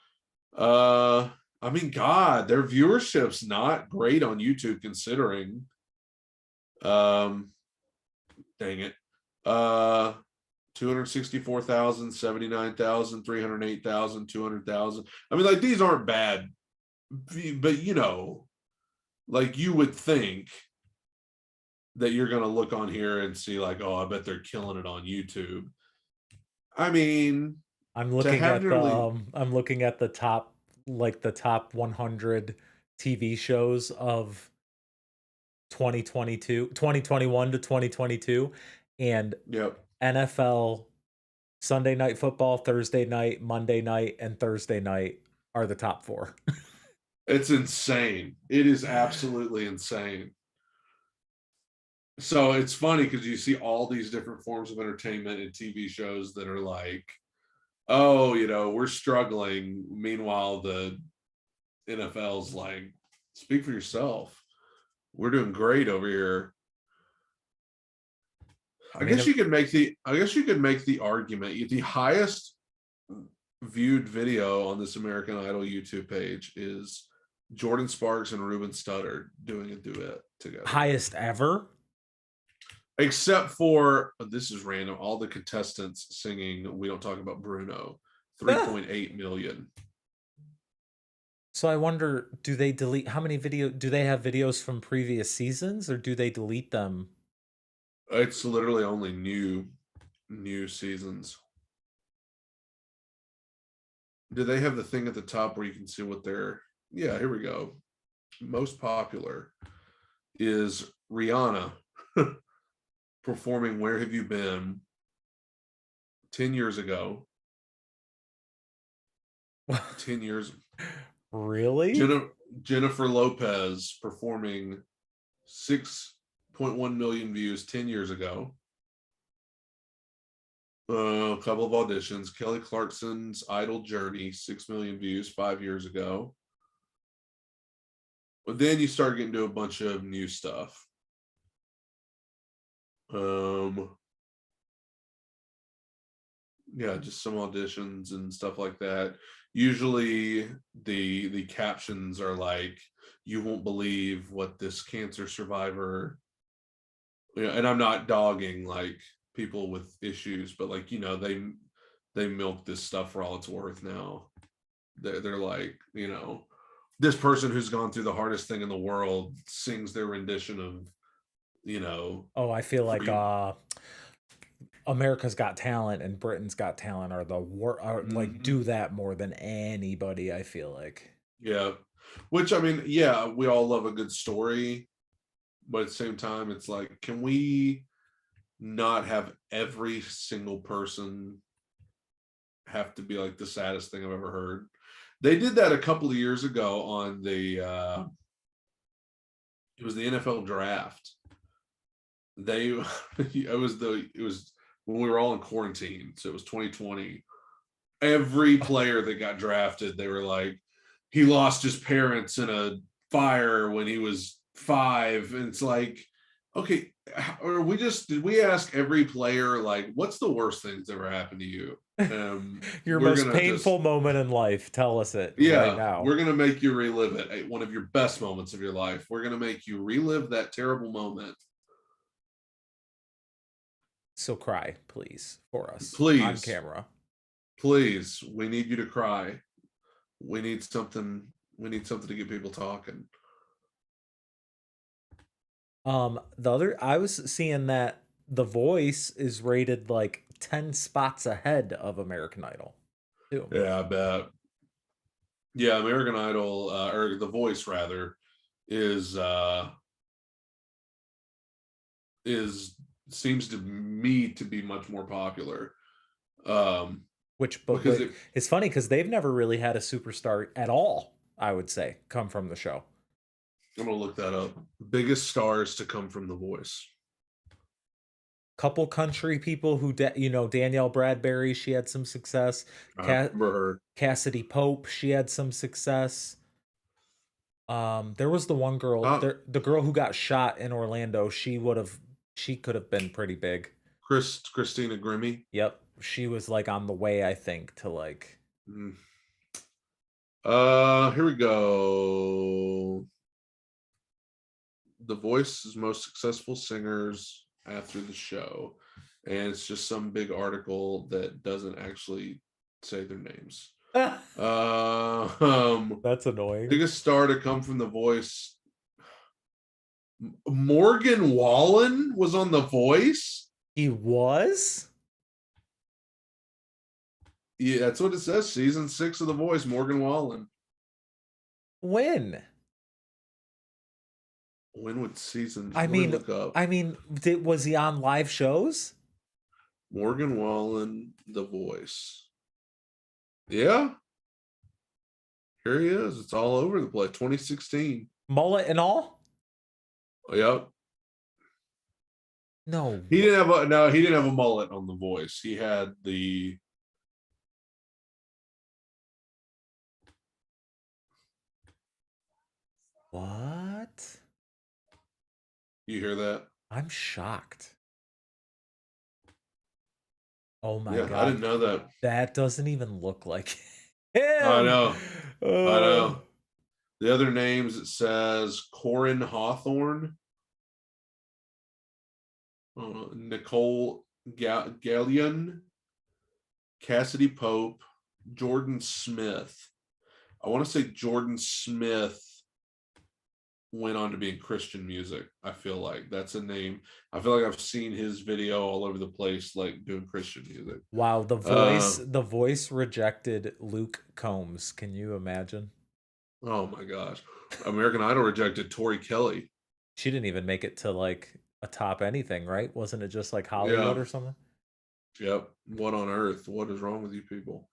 Speaker 2: on. I mean, God, their viewership's not great on YouTube considering. Dang it. 264,000, 79,000, 308,000, 200,000. I mean, like these aren't bad, but like you would think that you're going to look on here and see like, oh, I bet they're killing it on YouTube. I mean, to have nearly
Speaker 1: I'm looking at the top 100 TV shows of 2021 to 2022, and
Speaker 2: yep.
Speaker 1: NFL Sunday Night Football, Thursday night, Monday night, and Thursday night are the top 4.
Speaker 2: It's insane. It is absolutely insane. So it's funny because you see all these different forms of entertainment and TV shows that are like, oh, we're struggling. Meanwhile, the NFL's like, speak for yourself. We're doing great over here.
Speaker 1: I mean,
Speaker 2: I guess you could make the argument the highest viewed video on this American Idol YouTube page is Jordan Sparks and Ruben Studdard doing a duet together.
Speaker 1: highest ever?
Speaker 2: Except for, this is random, all the contestants singing We Don't Talk About Bruno, 3.8 million.
Speaker 1: So I wonder, do they delete how many do they have videos from previous seasons, or do they delete them?
Speaker 2: It's literally only new seasons. Do they have the thing at the top where you can see what they're, yeah, here we go. Most popular is Rihanna performing Where Have You Been 10 years ago. 10 years.
Speaker 1: Really?
Speaker 2: Jennifer Lopez performing 6.1 million views 10 years ago. A couple of auditions. Kelly Clarkson's Idol Journey, 6 million views 5 years ago. But then you start getting to a bunch of new stuff. Yeah, just some auditions and stuff like that. Usually the captions are like, "You won't believe what this cancer survivor," and I'm not dogging like people with issues, but like, they milk this stuff for all it's worth now. They're like, this person who's gone through the hardest thing in the world sings their rendition of,
Speaker 1: Oh, I feel like
Speaker 2: free.
Speaker 1: America's Got Talent and Britain's Got Talent are like
Speaker 2: Mhm.
Speaker 1: do that more than anybody, I feel like.
Speaker 2: Yeah. Which, I mean, yeah, we all love a good story, but at the same time, it's like, can we not have every single person have to be like the saddest thing I've ever heard? They did that a couple of years ago on it was the NFL draft. They it was when we were all in quarantine, so it was 2020. Every player that got drafted, they were like, he lost his parents in a fire when he was 5. And it's like, okay, or did we ask every player, like, what's the worst thing that's ever happened to you?
Speaker 1: Your
Speaker 2: We're
Speaker 1: most
Speaker 2: gonna
Speaker 1: painful
Speaker 2: just,
Speaker 1: moment in life. Tell us it right
Speaker 2: yeah,
Speaker 1: now.
Speaker 2: we're gonna make you relive it. One of your best moments of your life. We're gonna make you relive that terrible moment.
Speaker 1: So cry, please, for us on
Speaker 2: Please,
Speaker 1: camera.
Speaker 2: please, we need you to cry. We need something. We need something to get people talking.
Speaker 1: The other I was seeing that The Voice is rated like 10 spots ahead of American Idol, too.
Speaker 2: Yeah, I bet. Yeah, American Idol, or The Voice rather, is uh is seems to me to be much more popular. Um
Speaker 1: Which, but
Speaker 2: because
Speaker 1: wait, it's funny because they've never really had a superstar at all, I would say, come from the show.
Speaker 2: I'm gonna look that up. Biggest stars to come from The Voice.
Speaker 1: Couple country people who, Danielle Bradbury, she had some success.
Speaker 2: I remember her.
Speaker 1: Cassidy Pope, she had some success. There was the one girl,
Speaker 2: Uh,
Speaker 1: the girl who got shot in Orlando. She could have been pretty big.
Speaker 2: Christina Grimmie.
Speaker 1: Yep, she was like on the way, I think, to like.
Speaker 2: Mm. Here we go. The Voice's most successful singers after the show, and it's just some big article that doesn't actually say their names.
Speaker 1: That's annoying.
Speaker 2: Biggest star to come from The Voice. Morgan Wallen was on The Voice.
Speaker 1: He was?
Speaker 2: Yeah, that's what it says. Season 6 of The Voice. Morgan Wallen.
Speaker 1: When?
Speaker 2: When would season?
Speaker 1: I
Speaker 2: Let me
Speaker 1: mean,
Speaker 2: look up.
Speaker 1: was he on live shows?
Speaker 2: Morgan Wallen, The Voice. Yeah, here he is. It's all over the place. 2016.
Speaker 1: Mullet and all?
Speaker 2: Yep.
Speaker 1: No.
Speaker 2: He didn't have a no. He didn't have a mullet on The Voice. He had the.
Speaker 1: What?
Speaker 2: You hear that?
Speaker 1: I'm shocked. Oh my
Speaker 2: Yeah, I
Speaker 1: god.
Speaker 2: didn't know that.
Speaker 1: That doesn't even look like
Speaker 2: I
Speaker 1: him.
Speaker 2: know. I know. The other names, it says Corin Hawthorne, Nicole Gallion, Cassidy Pope, Jordan Smith. I want to say Jordan Smith went on to be in Christian music. I feel like that's a name. I feel like I've seen his video all over the place, like doing Christian music.
Speaker 1: Wow,
Speaker 2: Uh,
Speaker 1: the voice rejected Luke Combs. Can you imagine?
Speaker 2: oh my gosh. American Idol rejected Tori Kelly.
Speaker 1: She didn't even make it to like a top anything, right? Wasn't it just like Hollywood
Speaker 2: Yeah.
Speaker 1: or something?
Speaker 2: Yep. What on earth? What is wrong with you people?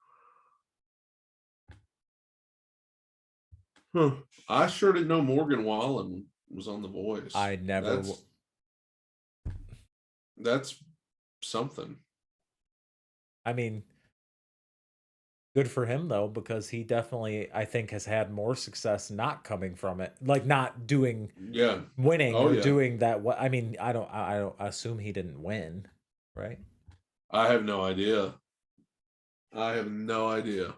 Speaker 2: Huh. I sure didn't know Morgan Wallen was on The Voice.
Speaker 1: I never
Speaker 2: That's something.
Speaker 1: I mean, good for him though, because he definitely, I think, has had more success not coming from it, like not doing
Speaker 2: Yeah.
Speaker 1: winning
Speaker 2: Oh
Speaker 1: or
Speaker 2: yeah.
Speaker 1: doing that. What I mean, I don't assume he didn't win, right?
Speaker 2: I have no idea. I have no idea.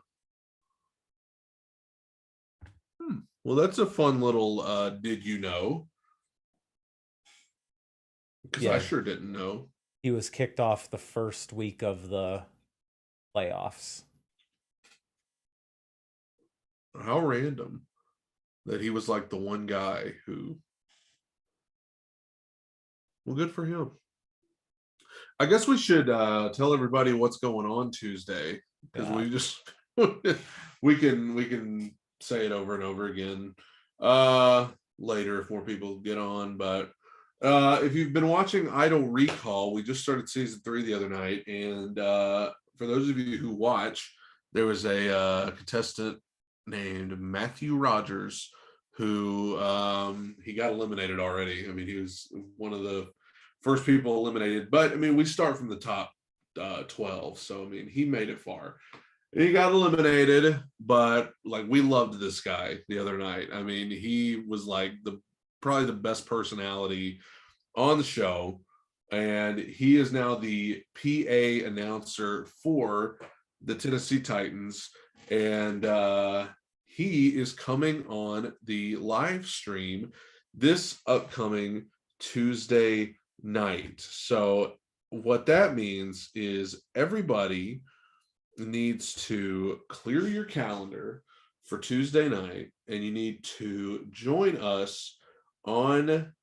Speaker 2: Well, that's a fun little did you know? Because I
Speaker 1: Yeah,
Speaker 2: sure didn't know.
Speaker 1: he was kicked off the first week of the playoffs.
Speaker 2: How random that he was like the one guy who, well, good for him. I guess we should tell everybody what's going on Tuesday, because
Speaker 1: Yeah.
Speaker 2: we just we can say it over and over again uh later if more people get on. But if you've been watching Idol Recall, we just started season 3 the other night, and for those of you who watch, there was a contestant named Matthew Rogers who he got eliminated already. I mean, he was one of the first people eliminated, but I mean, we start from the top 12, so I mean, he made it far. He got eliminated, but like, we loved this guy the other night. I mean, he was like the probably the best personality on the show, and he is now the PA announcer for the Tennessee Titans, and he is coming on the live stream this upcoming Tuesday night. So what that means is everybody needs to clear your calendar for Tuesday night, and you need to join us on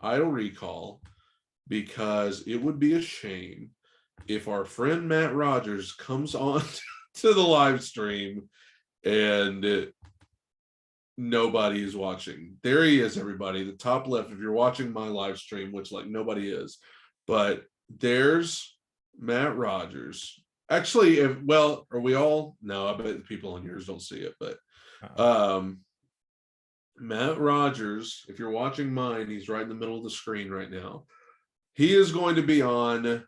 Speaker 2: Idle Recall, because it would be a shame if our friend Matt Rogers comes on to the live stream and nobody is watching. There he is, everybody, the top left. If you're watching my live stream, which like nobody is, but there's Matt Rogers. Actually, if well, are we all? No, I bet the people on yours don't see it, but um Matt Rogers, if you're watching mine, he's right in the middle of the screen right now. He is going to be on,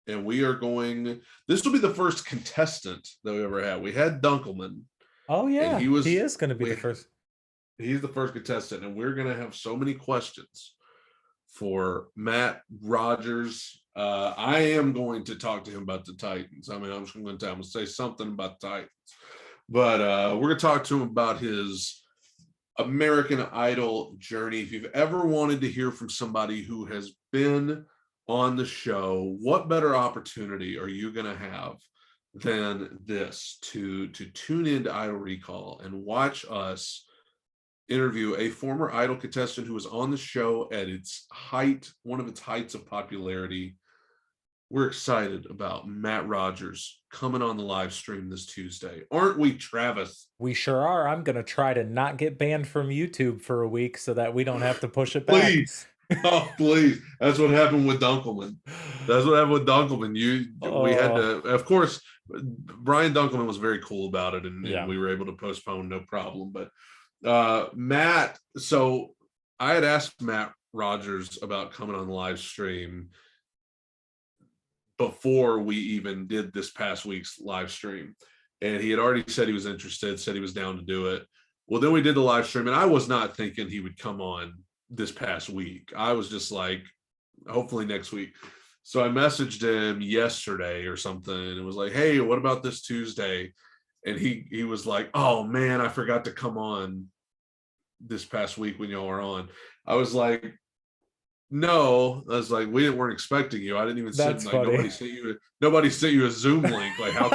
Speaker 2: and we are going, this will be the first contestant that we ever had. We had Dunkelman,
Speaker 1: Oh
Speaker 2: and
Speaker 1: yeah,
Speaker 2: he
Speaker 1: he
Speaker 2: was
Speaker 1: is going to be the
Speaker 2: we
Speaker 1: first.
Speaker 2: he's the first contestant, and we're going to have so many questions for Matt Rogers. I am going to talk to him about the Titans. I mean, I'm just going to say something about the Titans, but we're going to talk to him about his American Idol journey. If you've ever wanted to hear from somebody who has been on the show, what better opportunity are you going to have than this to tune into Idol Recall and watch us interview a former Idol contestant who was on the show at its height, one of its heights of popularity. We're excited about Matt Rogers coming on the live stream this Tuesday. Aren't we, Travis?
Speaker 1: We sure are. I'm going to try to not get banned from YouTube for a week so that we don't have to push it back.
Speaker 2: Please. Oh, please. That's what happened with Dunkelman. That's what happened with Dunkelman. We had to, of course, Brian Dunkelman was very cool about it, and we were able to postpone no problem. But Matt, so I had asked Matt Rogers about coming on the live stream before we even did this past week's live stream, and he had already said he was interested, said he was down to do it. Well, then we did the live stream, and I was not thinking he would come on this past week. I was just like, hopefully next week. So I messaged him yesterday or something, and it was like, hey, what about this Tuesday? And he was like, oh man, I forgot to come on this past week when y'all were on. I was like, no, I was like, we weren't expecting you. I didn't even
Speaker 1: That's
Speaker 2: like,
Speaker 1: funny.
Speaker 2: nobody sent you a Zoom link. Like, how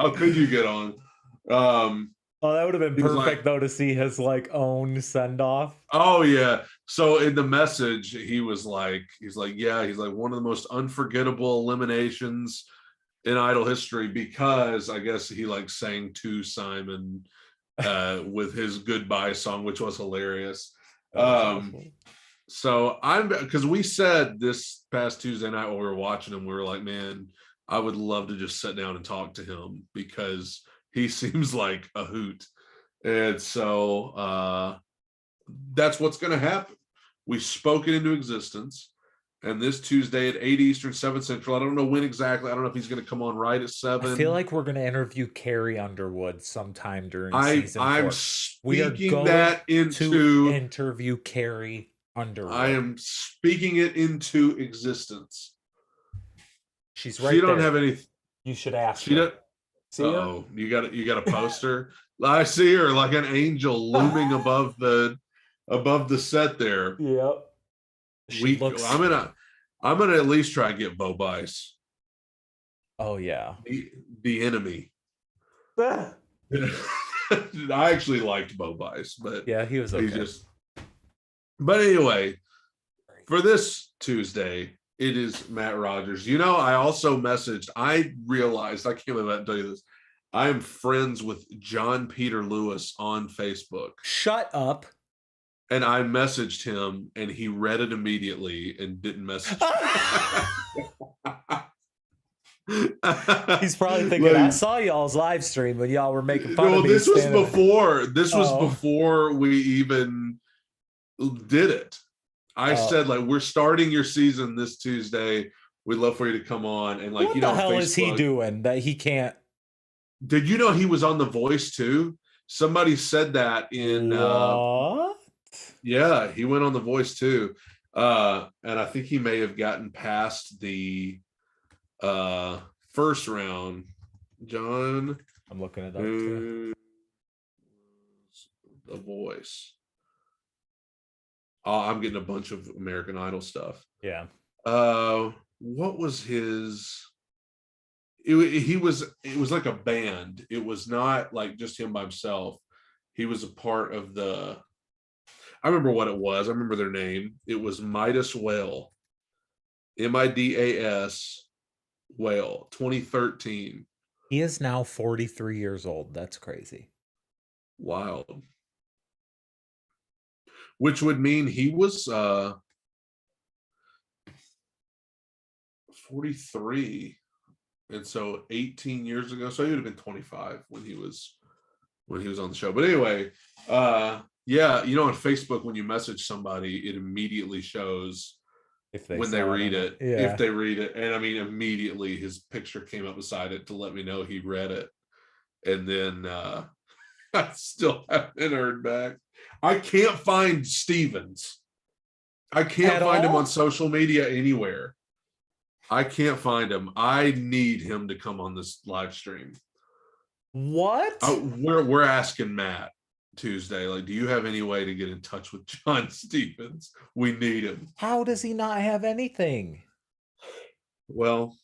Speaker 2: could you get on?
Speaker 1: Oh, that would have been perfect
Speaker 2: like,
Speaker 1: though, to see his like own send off.
Speaker 2: Oh yeah. So in the message, he's like, yeah, he's like, one of the most unforgettable eliminations in Idol history, because I guess he like sang to Simon with his goodbye song, which was hilarious.
Speaker 1: Awesome.
Speaker 2: So because we said this past Tuesday night while we were watching him, we were like, man, I would love to just sit down and talk to him, because he seems like a hoot. And so that's what's going to happen. We spoke it into existence. and this Tuesday at 8 Eastern, 7 Central. I don't know when exactly. I don't know if he's going to come on right at
Speaker 1: I feel
Speaker 2: 7.
Speaker 1: like we're going to interview Carrie Underwood sometime during season
Speaker 2: I'm
Speaker 1: 4. We are
Speaker 2: speaking
Speaker 1: going
Speaker 2: that
Speaker 1: to
Speaker 2: into.
Speaker 1: interview Carrie Underwood.
Speaker 2: I am speaking it into existence.
Speaker 1: She's right
Speaker 2: She don't
Speaker 1: there.
Speaker 2: have any.
Speaker 1: You should ask
Speaker 2: She
Speaker 1: her.
Speaker 2: don't. Uh-oh, you got a poster. I see her like an angel looming above the set there.
Speaker 1: Yep.
Speaker 2: I'm gonna at least try to get Bo Bice.
Speaker 1: Oh yeah.
Speaker 2: The enemy. I actually liked Bo Bice, but
Speaker 1: yeah, he was okay.
Speaker 2: But anyway, for this Tuesday, it is Matt Rogers. You know, I also messaged, I realized, I can't believe I didn't tell you this. I am friends with John Peter Lewis on Facebook.
Speaker 1: Shut up.
Speaker 2: And I messaged him and he read it immediately and didn't message me.
Speaker 1: He's probably thinking, I saw y'all's live stream when y'all were making fun of me.
Speaker 2: This was before we even did it. I said, like, we're starting your season this Tuesday. We'd love for you to come on. And like,
Speaker 1: what the hell is he doing that he can't?
Speaker 2: Did you know he was on The Voice too? Somebody said that in
Speaker 1: what?
Speaker 2: Yeah, he went on The Voice too. And I think he may have gotten past the first round. John,
Speaker 1: I'm looking it up too.
Speaker 2: The Voice. I'm getting a bunch of American Idol stuff.
Speaker 1: Yeah.
Speaker 2: What was his? It was like a band. It was not like just him by himself. He was a part of the. I remember what it was. I remember their name. It was Midas Whale. MIDAS Whale. 2013.
Speaker 1: He is now 43 years old. That's crazy.
Speaker 2: Wild. Which would mean he was 43, and so 18 years ago. So he would have been 25 when he was on the show. But anyway, yeah, you know, on Facebook when you message somebody, it immediately shows if they read it. Yeah. If they read it, and I mean, immediately his picture came up beside it to let me know he read it, and then I still haven't heard back. I can't find Stevens. I can't find him on social media anywhere. I can't find him. I need him to come on this live stream.
Speaker 1: What?
Speaker 2: We're asking Matt Tuesday, like, do you have any way to get in touch with John Stevens? We need him.
Speaker 1: How does he not have anything?
Speaker 2: Well,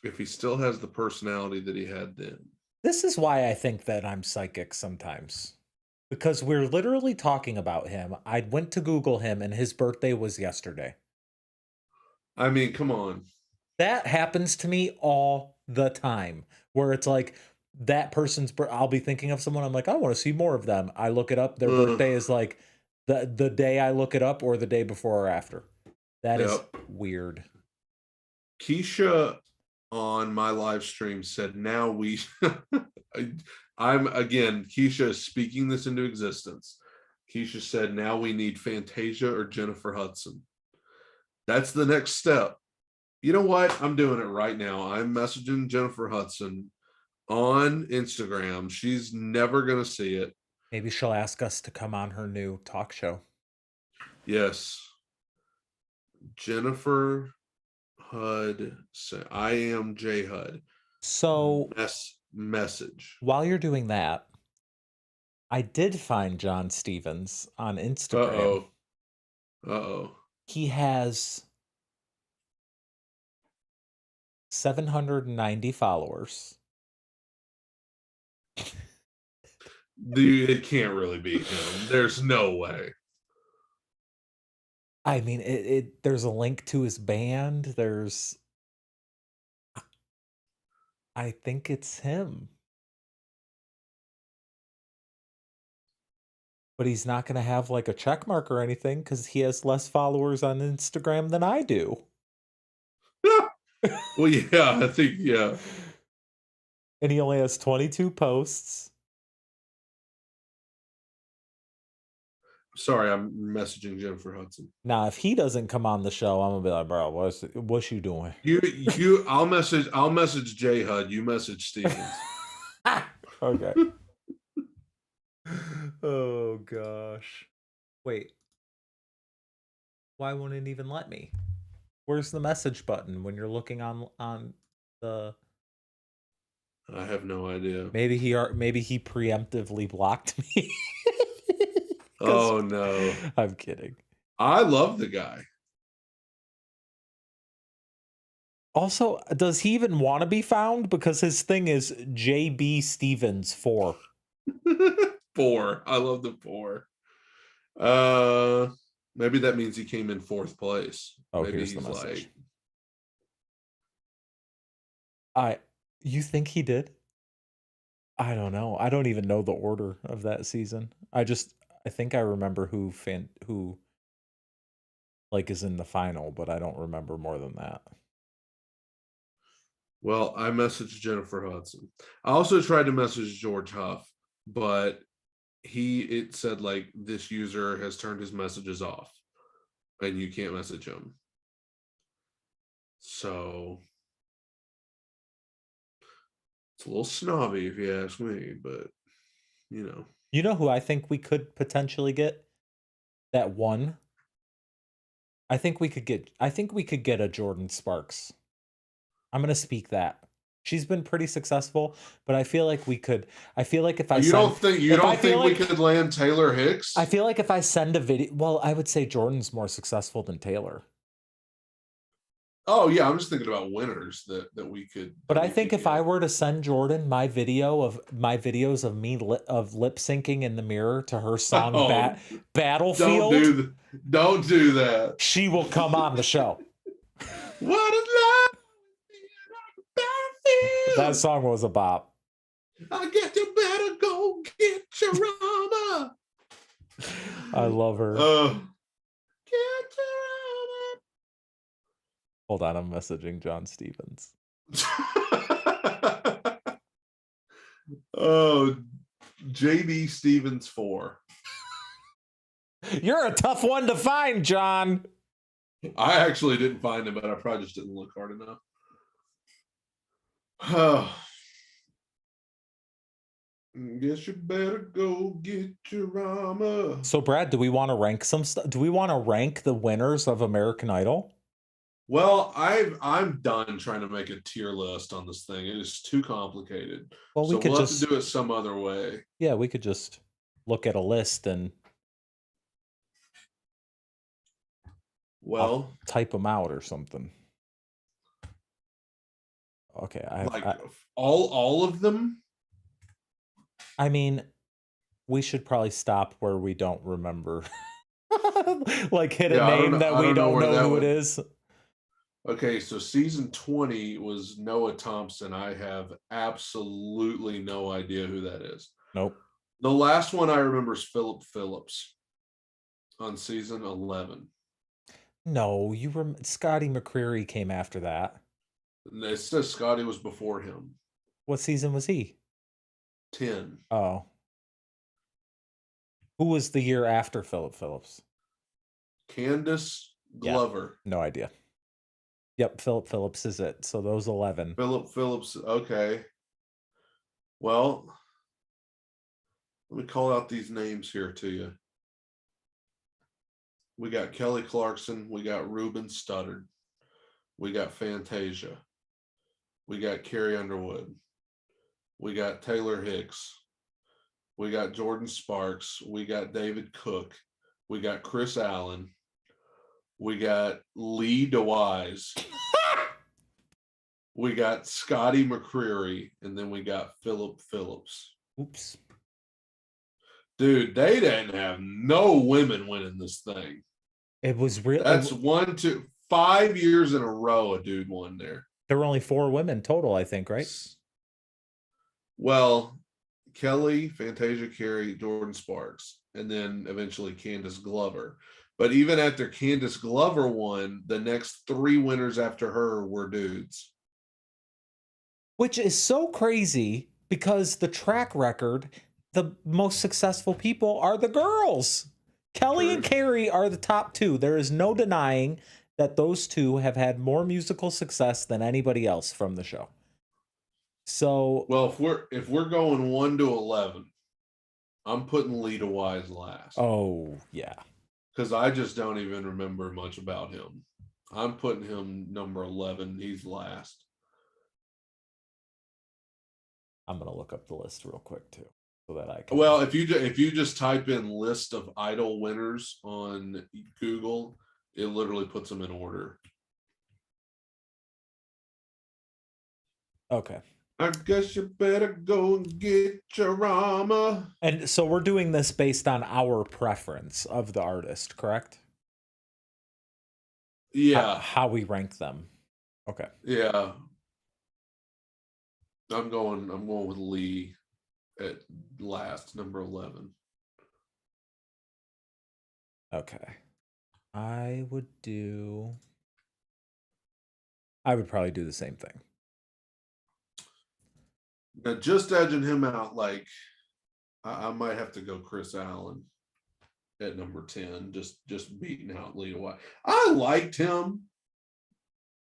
Speaker 2: if he still has the personality that he had then.
Speaker 1: This is why I think that I'm psychic sometimes. Because we're literally talking about him. I went to Google him and his birthday was yesterday.
Speaker 2: I mean, come on.
Speaker 1: That happens to me all the time. Where it's like, that person's I'll be thinking of someone, I'm like, I want to see more of them. I look it up, their birthday is like the day I look it up or the day before or after. That is weird.
Speaker 2: Keisha on my live stream said, now we Keisha is speaking this into existence. Keisha said, now we need Fantasia or Jennifer Hudson. That's the next step. You know what? I'm doing it right now. I'm messaging Jennifer Hudson on Instagram. She's never going to see it.
Speaker 1: Maybe she'll ask us to come on her new talk show.
Speaker 2: Yes. Jennifer HUD. I am J HUD.
Speaker 1: So
Speaker 2: message.
Speaker 1: While you're doing that, I did find John Stevens on Instagram.
Speaker 2: Uh-oh.
Speaker 1: He has 790 followers.
Speaker 2: Dude, it can't really be him. There's no way.
Speaker 1: I mean, there's a link to his band. I think it's him. But he's not going to have like a check mark or anything because he has less followers on Instagram than I do.
Speaker 2: Well, yeah, I think, yeah.
Speaker 1: And he only has 22 posts.
Speaker 2: Sorry, I'm messaging Jennifer Hudson.
Speaker 1: Now, if he doesn't come on the show, I'm gonna be like, bro, what's you doing?
Speaker 2: I'll message J Hud. You message Stevens.
Speaker 1: Okay. Oh gosh. Wait. Why won't it even let me? Where's the message button when you're looking on the?
Speaker 2: I have no idea.
Speaker 1: Maybe he preemptively blocked me.
Speaker 2: Oh no.
Speaker 1: I'm kidding.
Speaker 2: I love the guy.
Speaker 1: Also, does he even want to be found? Because his thing is JB Stevens 4.
Speaker 2: 4. I love the 4. Maybe that means he came in 4th place.
Speaker 1: Oh,
Speaker 2: maybe
Speaker 1: here's the
Speaker 2: he's
Speaker 1: message.
Speaker 2: like,
Speaker 1: you think he did? I don't know. I don't even know the order of that season. I think I remember who like is in the final, but I don't remember more than that.
Speaker 2: well, I messaged Jennifer Hudson. I also tried to message George Huff, but it said like this user has turned his messages off and you can't message him. So it's a little snobby if you ask me, but you know.
Speaker 1: You know who I think we could potentially get? That one. I think we could get a Jordan Sparks. I'm going to speak that. She's been pretty successful, but I feel like we could. I feel like if I
Speaker 2: you don't think we could land Taylor Hicks?
Speaker 1: I feel like if I send a video, well, I would say Jordan's more successful than Taylor.
Speaker 2: Oh yeah, I'm just thinking about winners that we could.
Speaker 1: But I think if I were to send Jordan my videos of me of lip syncing in the mirror to her song Battlefield,
Speaker 2: don't do that.
Speaker 1: She will come on the show.
Speaker 2: What is love?
Speaker 1: That song was a bop.
Speaker 2: I guess you better go get your mama.
Speaker 1: I love her.
Speaker 2: Get your mama.
Speaker 1: Hold on, I'm messaging John Stevens.
Speaker 2: Oh, JB Stevens 4.
Speaker 1: You're a tough one to find, John.
Speaker 2: I actually didn't find him, but I probably just didn't look hard enough. Guess you better go get your mama.
Speaker 1: So, Brad, do we want to rank some stuff? Do we want to rank the winners of American Idol?
Speaker 2: Well, I'm done trying to make a tier list on this thing. It is too complicated.
Speaker 1: Well, we'll
Speaker 2: have to do it some other way.
Speaker 1: Yeah, we could just look at a list and I'll type them out or something. Okay,
Speaker 2: all of them.
Speaker 1: I mean, we should probably stop where we don't remember. Like hit a name that we don't know who it is.
Speaker 2: Okay, so season 20 was Noah Thompson. I have absolutely no idea who that is.
Speaker 1: Nope.
Speaker 2: The last one I remember is Philip Phillips on season 11.
Speaker 1: No, Scotty McCreery came after that.
Speaker 2: It says Scotty was before him.
Speaker 1: What season was he?
Speaker 2: 10.
Speaker 1: Oh. Who was the year after Philip Phillips?
Speaker 2: Candace Glover.
Speaker 1: Yeah, no idea. Yep, Philip Phillips is it. So those 11.
Speaker 2: Philip Phillips. Okay. Well, let me call out these names here to you. We got Kelly Clarkson. We got Ruben Studdard. We got Fantasia. We got Carrie Underwood. We got Taylor Hicks. We got Jordan Sparks. We got David Cook. We got Chris Allen. We got Lee DeWise. We got Scotty McCreery. And then we got Philip Phillips.
Speaker 1: Oops.
Speaker 2: Dude, they didn't have no women winning this thing.
Speaker 1: It was real.
Speaker 2: That's 5 years in a row a dude won there.
Speaker 1: There were only 4 women total, I think, right?
Speaker 2: Well, Kelly, Fantasia, Carey, Jordan Sparks, and then eventually Candace Glover. But even after Candace Glover won, the next 3 winners after her were dudes.
Speaker 1: Which is so crazy because the track record, the most successful people are the girls. Kelly and
Speaker 2: True.
Speaker 1: Carrie are the top two. There is no denying that those two have had more musical success than anybody else from the show. So,
Speaker 2: Well, if we're going 1 to 11, I'm putting Lita Wise last
Speaker 1: oh yeah,
Speaker 2: because I just don't even remember much about him. I'm putting him number 11. He's last.
Speaker 1: I'm gonna look up the list real quick too, so that I can.
Speaker 2: Well, if you just type in list of Idol winners on Google, it literally puts them in order.
Speaker 1: Okay.
Speaker 2: I guess you better go and get your armor.
Speaker 1: And so we're doing this based on our preference of the artist, correct?
Speaker 2: Yeah.
Speaker 1: How we rank them. Okay.
Speaker 2: Yeah. I'm going with Lee at last, number 11.
Speaker 1: Okay. I would probably do the same thing.
Speaker 2: Now, just edging him out, like I might have to go Chris Allen at number 10, just beating out Lita White. I liked him.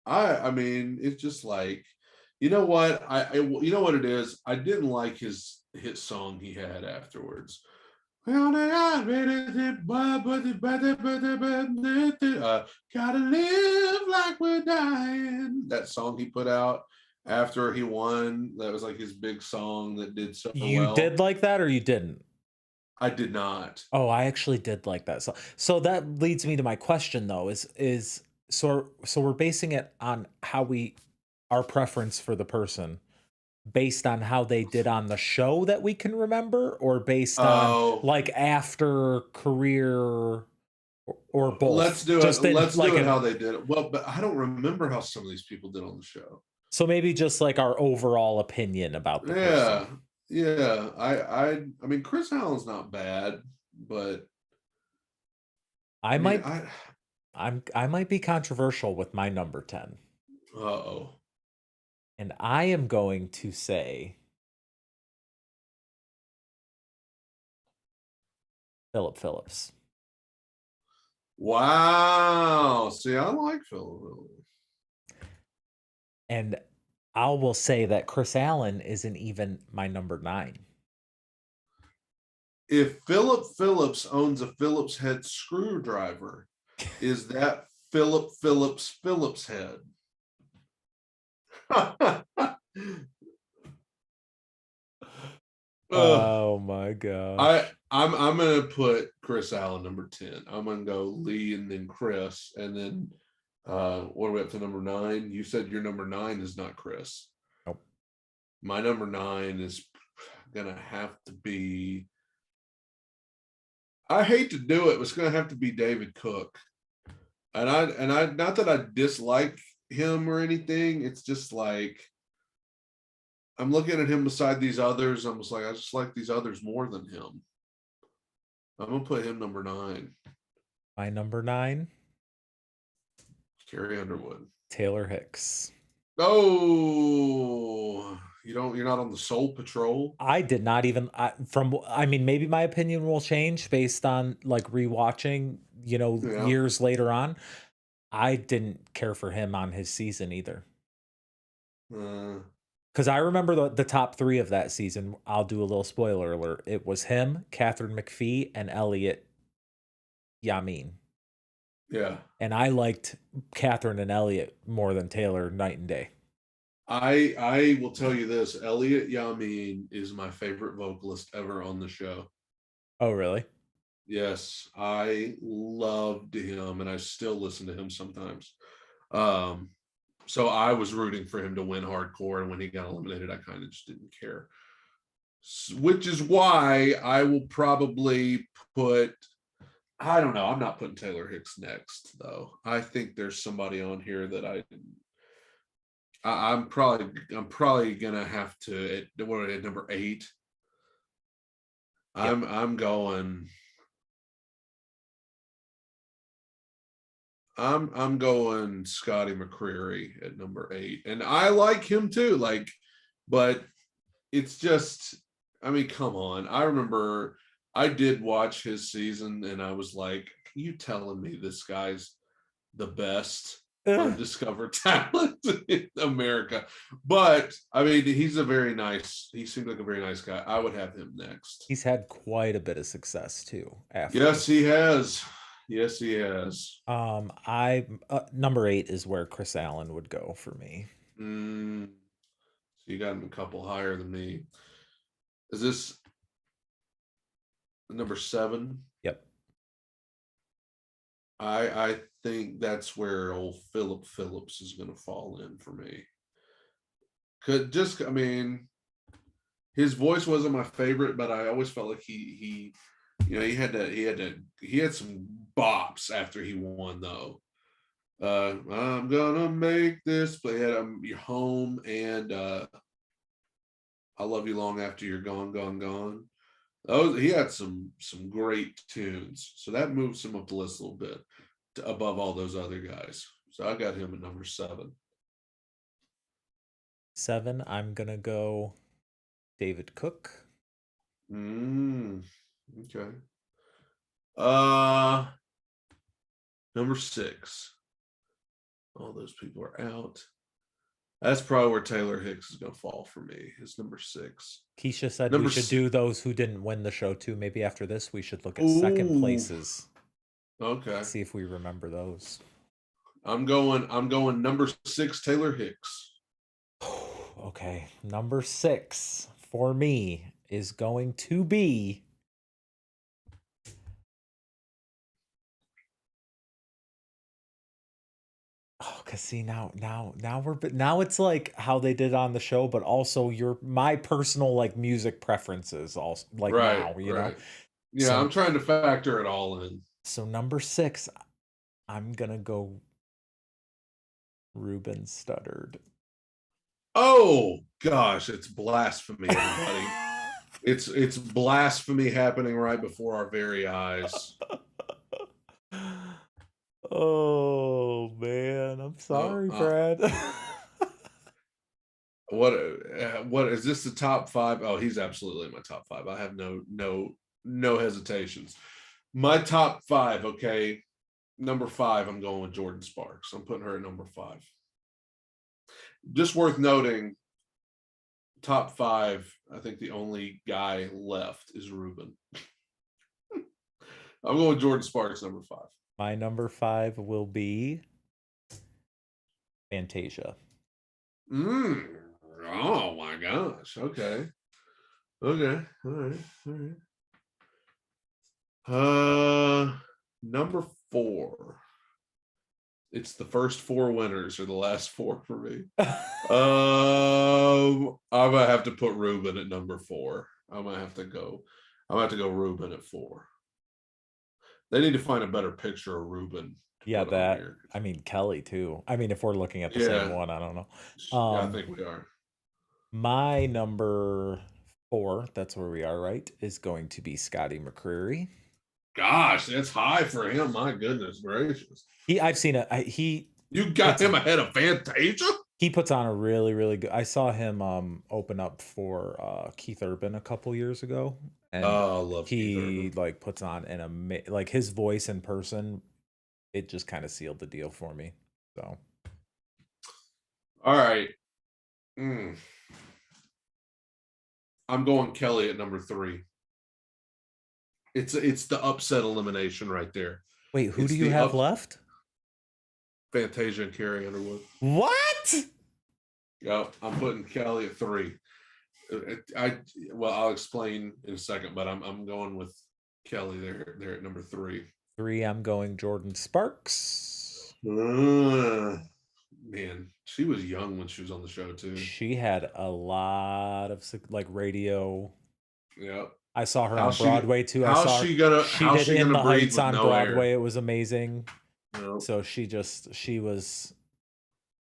Speaker 2: I mean, it's just like, you know what? You know what it is? I didn't like his hit song he had afterwards. Gotta live like we're dying. That song he put out after he won, that was like his big song that did so well.
Speaker 1: You did like that or you didn't?
Speaker 2: I did not.
Speaker 1: Oh, I actually did like that. So that leads me to my question though, is so we're basing it on our preference for the person based on how they did on the show that we can remember, or based on like after career, or both?
Speaker 2: Let's do it.
Speaker 1: Just
Speaker 2: Let's do it how they did it. Well, but I don't remember how some of these people did on the show.
Speaker 1: So maybe just like our overall opinion about the person.
Speaker 2: Yeah. I mean, Chris Allen's not bad, but
Speaker 1: I might be controversial with my number 10.
Speaker 2: Uh-oh.
Speaker 1: And I am going to say Philip Phillips.
Speaker 2: Wow. See, I like Philip Phillips.
Speaker 1: And I will say that Chris Allen isn't even my number 9.
Speaker 2: If Philip Phillips owns a Phillips head screwdriver, is that Philip Phillips head?
Speaker 1: Oh my gosh.
Speaker 2: I'm gonna put Chris Allen number 10. I'm gonna go Lee and then Chris, and then what are we up to, number 9? You said your number 9 is not Chris.
Speaker 1: Nope.
Speaker 2: My number 9 is gonna have to be, I hate to do it, but it's gonna have to be David Cook. And I not that I dislike him or anything, it's just like I'm looking at him beside these others. I'm just like, I just like these others more than him. I'm gonna put him number 9.
Speaker 1: My number 9,
Speaker 2: Carrie Underwood.
Speaker 1: Taylor Hicks.
Speaker 2: Oh, you're not on the Soul Patrol.
Speaker 1: I did not even I mean, maybe my opinion will change based on like rewatching, years later on. I didn't care for him on his season either. Because I remember the top 3 of that season. I'll do a little spoiler alert. It was him, Catherine McPhee, and Elliot Yamin.
Speaker 2: Yeah.
Speaker 1: And I liked Catherine and Elliot more than Taylor night and day.
Speaker 2: I will tell you this. Elliot Yamin is my favorite vocalist ever on the show.
Speaker 1: Oh, really?
Speaker 2: Yes. I loved him, and I still listen to him sometimes. So I was rooting for him to win hardcore, and when he got eliminated, I kind of just didn't care. Which is why I will probably put, I don't know, I'm not putting Taylor Hicks next, though. I think there's somebody on here that I'm probably gonna have to at number 8.
Speaker 1: Yep.
Speaker 2: I'm going Scotty McCreery at number 8, and I like him too. Like, but it's just, I mean, come on. I remember I did watch his season, and I was like, "You telling me this guy's the best
Speaker 1: Ugh.
Speaker 2: undiscovered talent in America?" But I mean, he's a very nice. He seemed like a very nice guy. I would have him next.
Speaker 1: He's had quite a bit of success too after.
Speaker 2: Yes, he has. Yes, he has.
Speaker 1: I number 8 is where Chris Allen would go for me.
Speaker 2: So you got him a couple higher than me. Is this number 7?
Speaker 1: Yep.
Speaker 2: I think that's where old Philip Phillips is going to fall in for me. I mean, his voice wasn't my favorite, but I always felt like he he had some bops after he won though. I'm gonna make this, but he had Your Home and I Love You Long After You're Gone, Gone, Gone. Oh, he had some great tunes, so that moves him up the list a little bit above all those other guys. So I got him at number 7.
Speaker 1: 7, I'm gonna go David Cook.
Speaker 2: Okay. Number 6. All those people are out. That's probably where Taylor Hicks is going to fall for me. Is number 6.
Speaker 1: Keisha said we should do those who didn't win the show too. Maybe after this, we should look at second places.
Speaker 2: Okay.
Speaker 1: See if we remember those.
Speaker 2: I'm going number 6, Taylor Hicks.
Speaker 1: Okay, number 6 for me is going to be cause see now it's like how they did on the show, but also my personal like music preferences also like now, you know.
Speaker 2: Yeah, so, I'm trying to factor it all in.
Speaker 1: So number 6, I'm gonna go Ruben Studdard.
Speaker 2: Oh gosh, it's blasphemy, everybody. it's blasphemy happening right before our very eyes.
Speaker 1: Oh man, I'm sorry, Brad.
Speaker 2: What is this, the top 5? Oh, he's absolutely in my top 5. I have no hesitations. My top 5, okay. Number 5, I'm going with Jordan Sparks. I'm putting her at number 5. Just worth noting, top 5, I think the only guy left is Ruben. I'm going with Jordan Sparks, number 5.
Speaker 1: My number 5 will be Fantasia.
Speaker 2: Oh my gosh. Okay. All right. Number 4. It's the first 4 winners or the last 4 for me. I'm gonna have to put Ruben at number 4. I'm gonna have to go Ruben at 4. They need to find a better picture of Ruben.
Speaker 1: Yeah, I mean Kelly too. I mean, if we're looking at the same one, I don't know.
Speaker 2: Yeah, I think we are.
Speaker 1: My number 4, that's where we are, right, is going to be Scotty McCreery.
Speaker 2: Gosh, that's high for him. My goodness gracious.
Speaker 1: I've seen it.
Speaker 2: You got him ahead of Fantasia?
Speaker 1: He puts on a really, really good. I saw him open up for Keith Urban a couple years ago, and
Speaker 2: I love Keith Urban.
Speaker 1: Like puts on like his voice in person. It just kind of sealed the deal for me. So,
Speaker 2: all right. I'm going Kelly at number 3. It's the upset elimination right there.
Speaker 1: Wait, who do you have left?
Speaker 2: Fantasia and Carrie Underwood.
Speaker 1: What?
Speaker 2: Yep, I'm putting Kelly at 3. I'll explain in a second, but I'm going with Kelly there at number 3.
Speaker 1: 3, I'm going Jordan Sparks.
Speaker 2: Man, she was young when she was on the show too.
Speaker 1: She had a lot of like radio.
Speaker 2: Yep.
Speaker 1: I saw her on Broadway too. She did In the Heights on Broadway. It was amazing. Yep. So she was,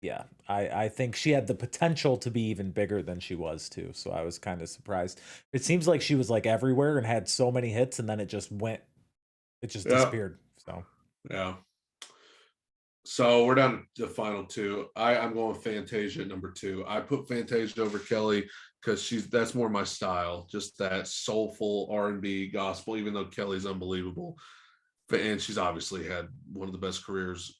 Speaker 1: yeah. I think she had the potential to be even bigger than she was too. So I was kind of surprised. It seems like she was like everywhere and had so many hits, and then it just disappeared. So
Speaker 2: yeah. So we're down to the final two. I'm going Fantasia number two. I put Fantasia over Kelly because that's more my style, just that soulful R&B gospel. Even though Kelly's unbelievable, and she's obviously had one of the best careers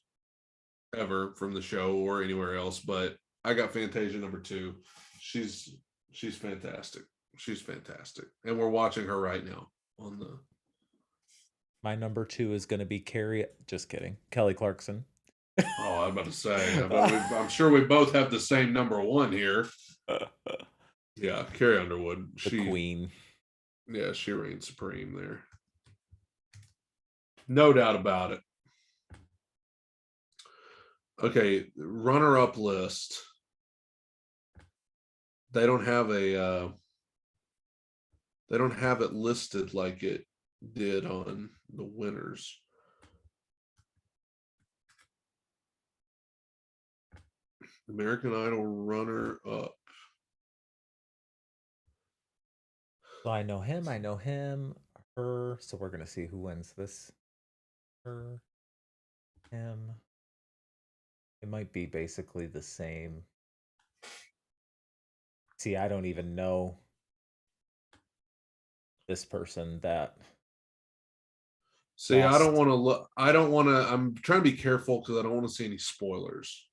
Speaker 2: ever from the show or anywhere else. But I got Fantasia number two. She's fantastic. She's fantastic, and we're watching her right now on the.
Speaker 1: My number 2 is going to be Carrie. Just kidding. Kelly Clarkson.
Speaker 2: Oh, I'm about to say. I'm sure we both have the same number one here. Yeah, Carrie Underwood.
Speaker 1: The queen.
Speaker 2: Yeah, she reigns supreme there. No doubt about it. Okay, runner-up list. They don't have a. They don't have it listed like it did on the winners. American Idol runner-up.
Speaker 1: So I know him, her. So we're going to see who wins this. Her, him. It might be basically the same. See, I don't even know this person that.
Speaker 2: See, I don't want to look. I don't want to. I'm trying to be careful because I don't want to see any spoilers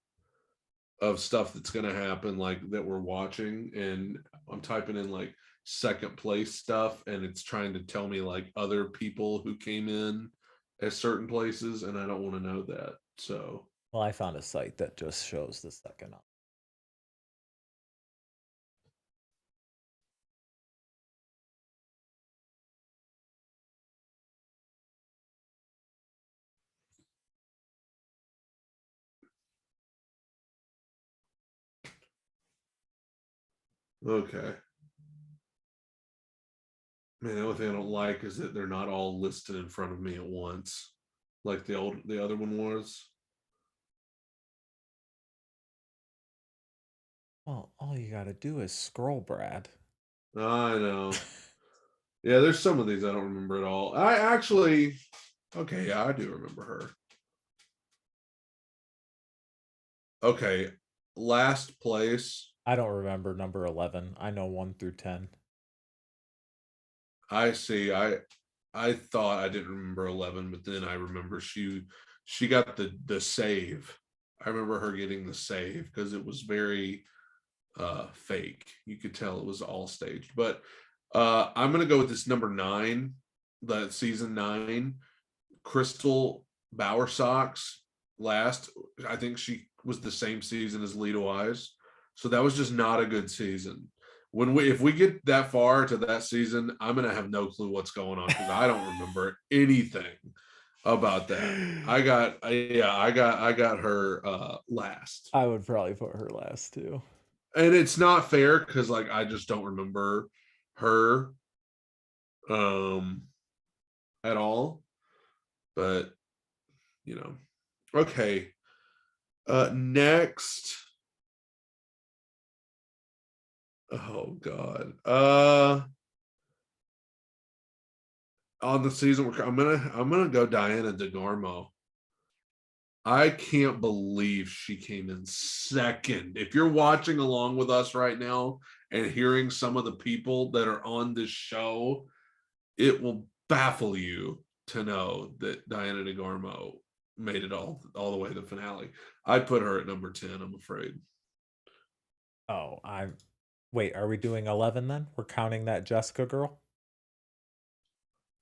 Speaker 2: of stuff that's going to happen, like that we're watching. And I'm typing in like second place stuff, and it's trying to tell me like other people who came in at certain places, and I don't want to know that. So,
Speaker 1: well, I found a site that just shows the second up.
Speaker 2: okay. Man, the only thing I don't like is that they're not all listed in front of me at once, like the other one was.
Speaker 1: Well, all you got to do is scroll, Brad.
Speaker 2: I know. Yeah, there's some of these I don't remember at all. I actually, okay, yeah, I do remember her. Okay, last place.
Speaker 1: I don't remember number 11. I know 1 through 10.
Speaker 2: I see. I thought I didn't remember 11, but then I remember she got the save. I remember her getting the save because it was very fake. You could tell it was all staged. But I'm gonna go with this number 9, the season 9, Crystal Bowersox last. I think she was the same season as Lita Wise. So that was just not a good season. If we get that far to that season, I'm gonna have no clue what's going on because I don't remember anything about that. I got her last.
Speaker 1: I would probably put her last too.
Speaker 2: And it's not fair because like I just don't remember her at all. But you know. Okay. Next. Oh God. On the season I'm gonna go Diana DeGarmo. I can't believe she came in second. If you're watching along with us right now and hearing some of the people that are on this show, it will baffle you to know that Diana DeGarmo made it all the way to the finale. I'd put her at number 10, I'm afraid.
Speaker 1: Oh, wait, are we doing 11 then? We're counting that Jessica girl?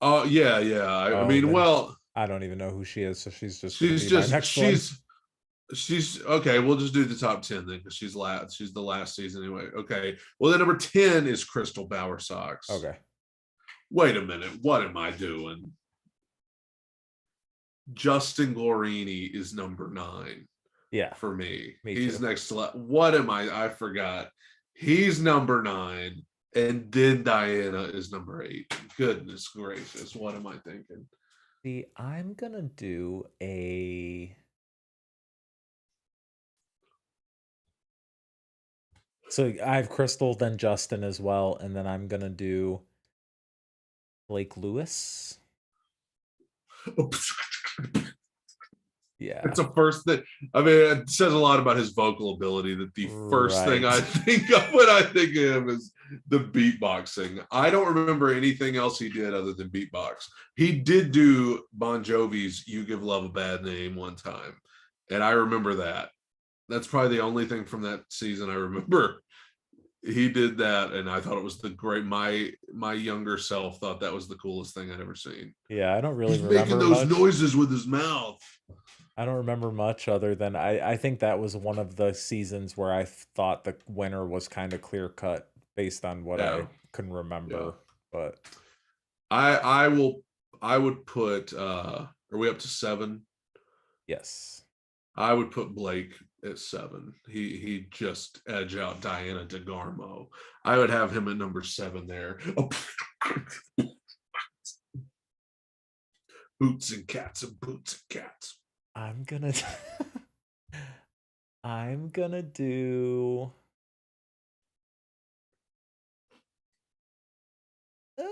Speaker 2: Oh, yeah. I mean, well,
Speaker 1: I don't even know who she is, so she's just my next one.
Speaker 2: She's okay. We'll just do the top 10 then because she's last. She's the last season anyway. Okay. Well, then number 10 is Crystal Bowersox.
Speaker 1: Okay.
Speaker 2: Wait a minute. What am I doing? Justin Glorini is number 9.
Speaker 1: Yeah.
Speaker 2: For me.
Speaker 1: He's
Speaker 2: too. Next to what am I forgot. He's number 9. And then Diana is number 8. Goodness gracious. What am I thinking?
Speaker 1: See, I'm gonna do a. So I have Crystal, then Justin as well, and then I'm gonna do Blake Lewis. Yeah.
Speaker 2: It's the first thing. I mean, it says a lot about his vocal ability that the first thing I
Speaker 1: Right.
Speaker 2: think of when I think of him is the beatboxing. I don't remember anything else he did other than beatbox. He did do Bon Jovi's "You Give Love a Bad Name" one time, and I remember that. That's probably the only thing from that season I remember. He did that, and I thought it was the great. My younger self thought that was the coolest thing I'd ever seen.
Speaker 1: Yeah, I don't really
Speaker 2: He's making
Speaker 1: remember
Speaker 2: those
Speaker 1: much.
Speaker 2: noises with his mouth.
Speaker 1: I don't remember much other than I think that was one of the seasons where I thought the winner was kind of clear cut based on what
Speaker 2: Yeah,
Speaker 1: I can
Speaker 2: yeah.
Speaker 1: remember. But
Speaker 2: I will I would put are we up to 7?
Speaker 1: yes.
Speaker 2: I would put Blake at 7. He just edge out Diana DeGarmo. I would have him at number 7 there. Oh, boots and cats and boots and cats.
Speaker 1: I'm gonna I'm gonna do uh,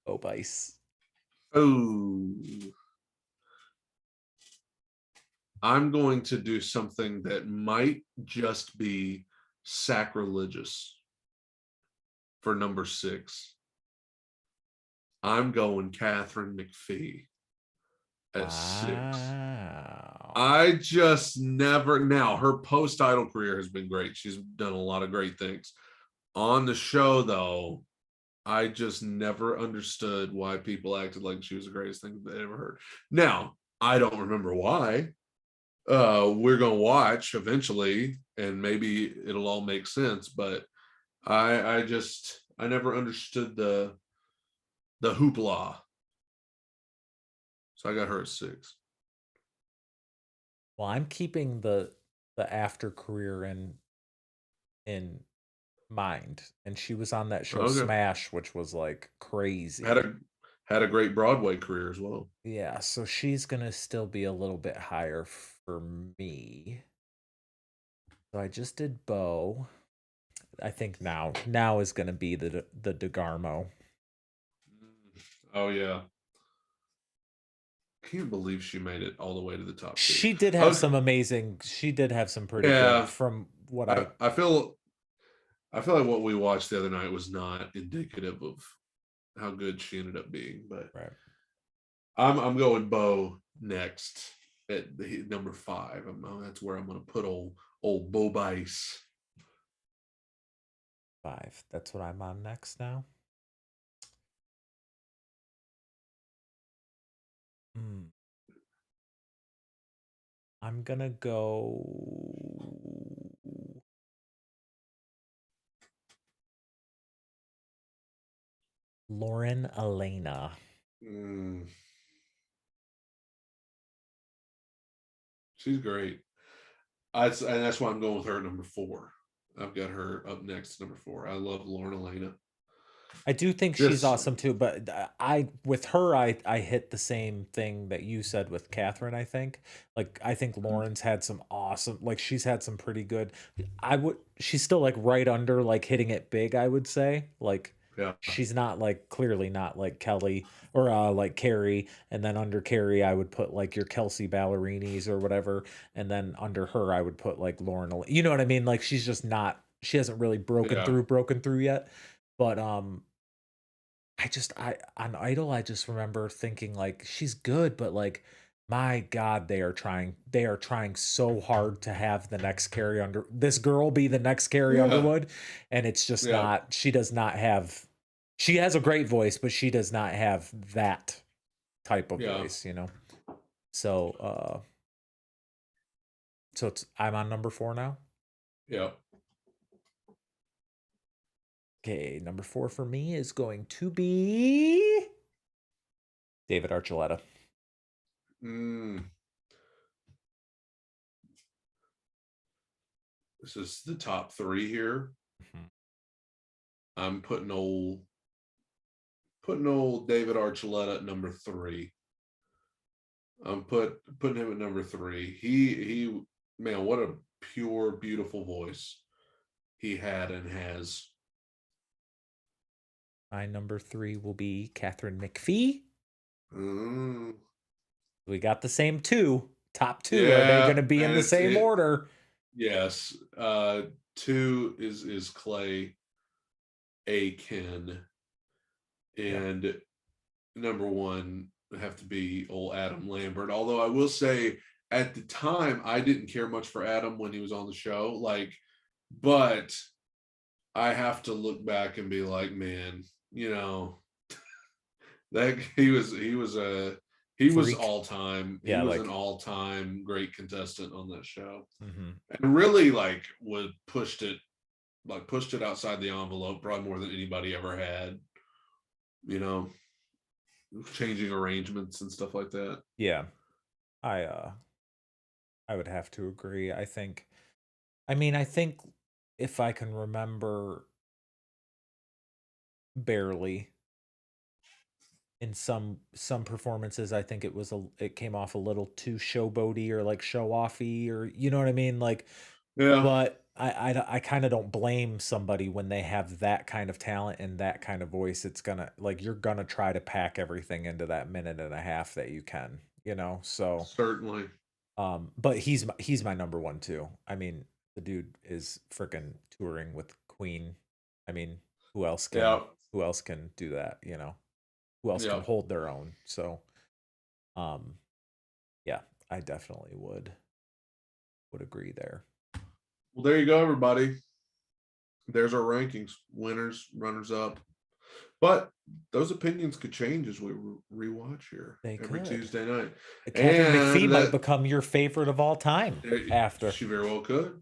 Speaker 1: Obice.
Speaker 2: Oh, I'm going to do something that might just be sacrilegious for number 6. I'm going Catherine McPhee at 6.
Speaker 1: Wow.
Speaker 2: I just never. Now, her post Idol career has been great. She's done a lot of great things. On the show, though, I just never understood why people acted like she was the greatest thing they ever heard. Now, I don't remember why. We're gonna watch eventually, and maybe it'll all make sense. But I never understood the hoopla. So I got her at 6.
Speaker 1: Well, I'm keeping the after career in mind. And she was on that show
Speaker 2: Okay,
Speaker 1: Smash, which was like
Speaker 2: had
Speaker 1: crazy.
Speaker 2: a great Broadway career as well.
Speaker 1: Yeah, so she's gonna still be a little bit higher for me. So I just did Bo. I think now is gonna be the DeGarmo.
Speaker 2: Oh yeah, can't believe she made it all the way to the top 2.
Speaker 1: She did have
Speaker 2: Okay,
Speaker 1: some amazing. She did have some pretty good
Speaker 2: yeah,
Speaker 1: from what
Speaker 2: I,
Speaker 1: I.
Speaker 2: I feel I feel like what we watched the other night was not indicative of how good she ended up being. But
Speaker 1: Right.
Speaker 2: I'm going Bo next at the number 5. That's where I'm going to put old Bo Bice.
Speaker 1: 5. That's what I'm on next now. Hmm. I'm gonna go Lauren Elena.
Speaker 2: Mm, she's great. And that's why I'm going with her at number 4. I've got her up next, number 4. I love Lauren Elena.
Speaker 1: I do think she's
Speaker 2: Just
Speaker 1: awesome too, but I with her I hit the same thing that you said with Catherine, I think. Like I think Lauren's had some awesome like she's had some pretty good she's still like right under like hitting it big, I would say. Like
Speaker 2: yeah,
Speaker 1: she's not like clearly not like Kelly or like Carrie, and then under Carrie I would put like your Kelsey Ballerinis or whatever, and then under her I would put like Lauren. You know what I mean? Like she's just not she hasn't really
Speaker 2: yeah,
Speaker 1: broken through yet. But I on Idol, I just remember thinking like she's good, but like my God, they are trying so hard to have the next Carrie Under this girl be the next Carrie
Speaker 2: yeah,
Speaker 1: Underwood, and it's just
Speaker 2: yeah,
Speaker 1: not. She does not have. She has a great voice, but she does not have that type of
Speaker 2: yeah,
Speaker 1: voice, you know. So so it's I'm on number 4 now.
Speaker 2: yeah.
Speaker 1: Okay, number 4 for me is going to be David Archuleta.
Speaker 2: Mm, this is the top 3 here.
Speaker 1: Mhm.
Speaker 2: I'm putting old David Archuleta at number 3. I'm putting him at number 3. He man, what a pure, beautiful voice he had and has.
Speaker 1: My number 3 will be Catherine McPhee.
Speaker 2: Mm.
Speaker 1: We got the same top two. Are they going
Speaker 2: Yeah,
Speaker 1: to be in
Speaker 2: and
Speaker 1: the same order?
Speaker 2: yes. 2 is Clay Aiken,
Speaker 1: Yeah.
Speaker 2: and number 1 would have to be old Adam Lambert. Although I will say, at the time, I didn't care much for Adam when he was on the show. Like, but I have to look back and be like, man, that he was
Speaker 1: Freak.
Speaker 2: all time. He
Speaker 1: Yeah,
Speaker 2: was an
Speaker 1: like,
Speaker 2: all time great contestant on that show,
Speaker 1: mhm.
Speaker 2: and really like pushed it outside the envelope, probably more than anybody ever had. You know, changing arrangements and stuff like that.
Speaker 1: Yeah. I I would have to agree. I think if I can remember barely in some performances, I think it came off a little too showboaty or like show offy, or you know what I mean? Like,
Speaker 2: Yeah,
Speaker 1: but I kind of don't blame somebody when they have that kind of talent and that kind of voice. It's gonna, like, you're gonna try to pack everything into that minute and a half that you can, so
Speaker 2: certainly.
Speaker 1: but he's my number one too. I mean, the dude is freaking touring with Queen. I mean, who else can
Speaker 2: Yeah,
Speaker 1: who else can do that, who else can
Speaker 2: yeah.
Speaker 1: hold their own? So um yeah, I definitely would agree there.
Speaker 2: Well, there you go, everybody. There's our rankings: winners, runners up. But those opinions could change as we rewatch here
Speaker 1: They
Speaker 2: every
Speaker 1: could.
Speaker 2: Tuesday night.
Speaker 1: Catherine McPhee
Speaker 2: And
Speaker 1: might become your favorite of all time after.
Speaker 2: she very well could.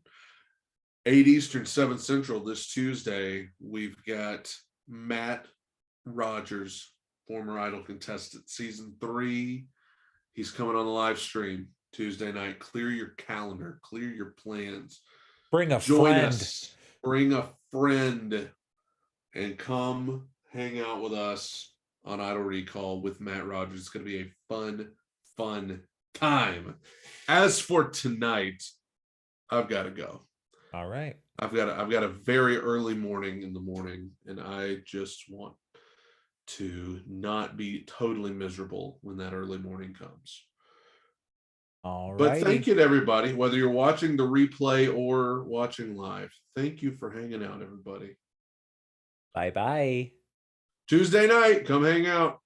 Speaker 2: 8 Eastern, 7 Central this Tuesday. We've got Matt Rogers, former Idol contestant, season 3. He's coming on the live stream Tuesday night. Clear your calendar, clear your plans.
Speaker 1: Bring a
Speaker 2: Join
Speaker 1: friend.
Speaker 2: us, bring a friend, and come hang out with us on Idol Recall with Matt Rogers. It's going to be a fun time. As for tonight, I've got to go.
Speaker 1: All right.
Speaker 2: I've got a very early morning in the morning, and I just want to not be totally miserable when that early morning comes.
Speaker 1: All
Speaker 2: But
Speaker 1: righty.
Speaker 2: thank you to everybody, whether you're watching the replay or watching live. Thank you for hanging out, everybody.
Speaker 1: Bye-bye.
Speaker 2: Tuesday night, come hang out.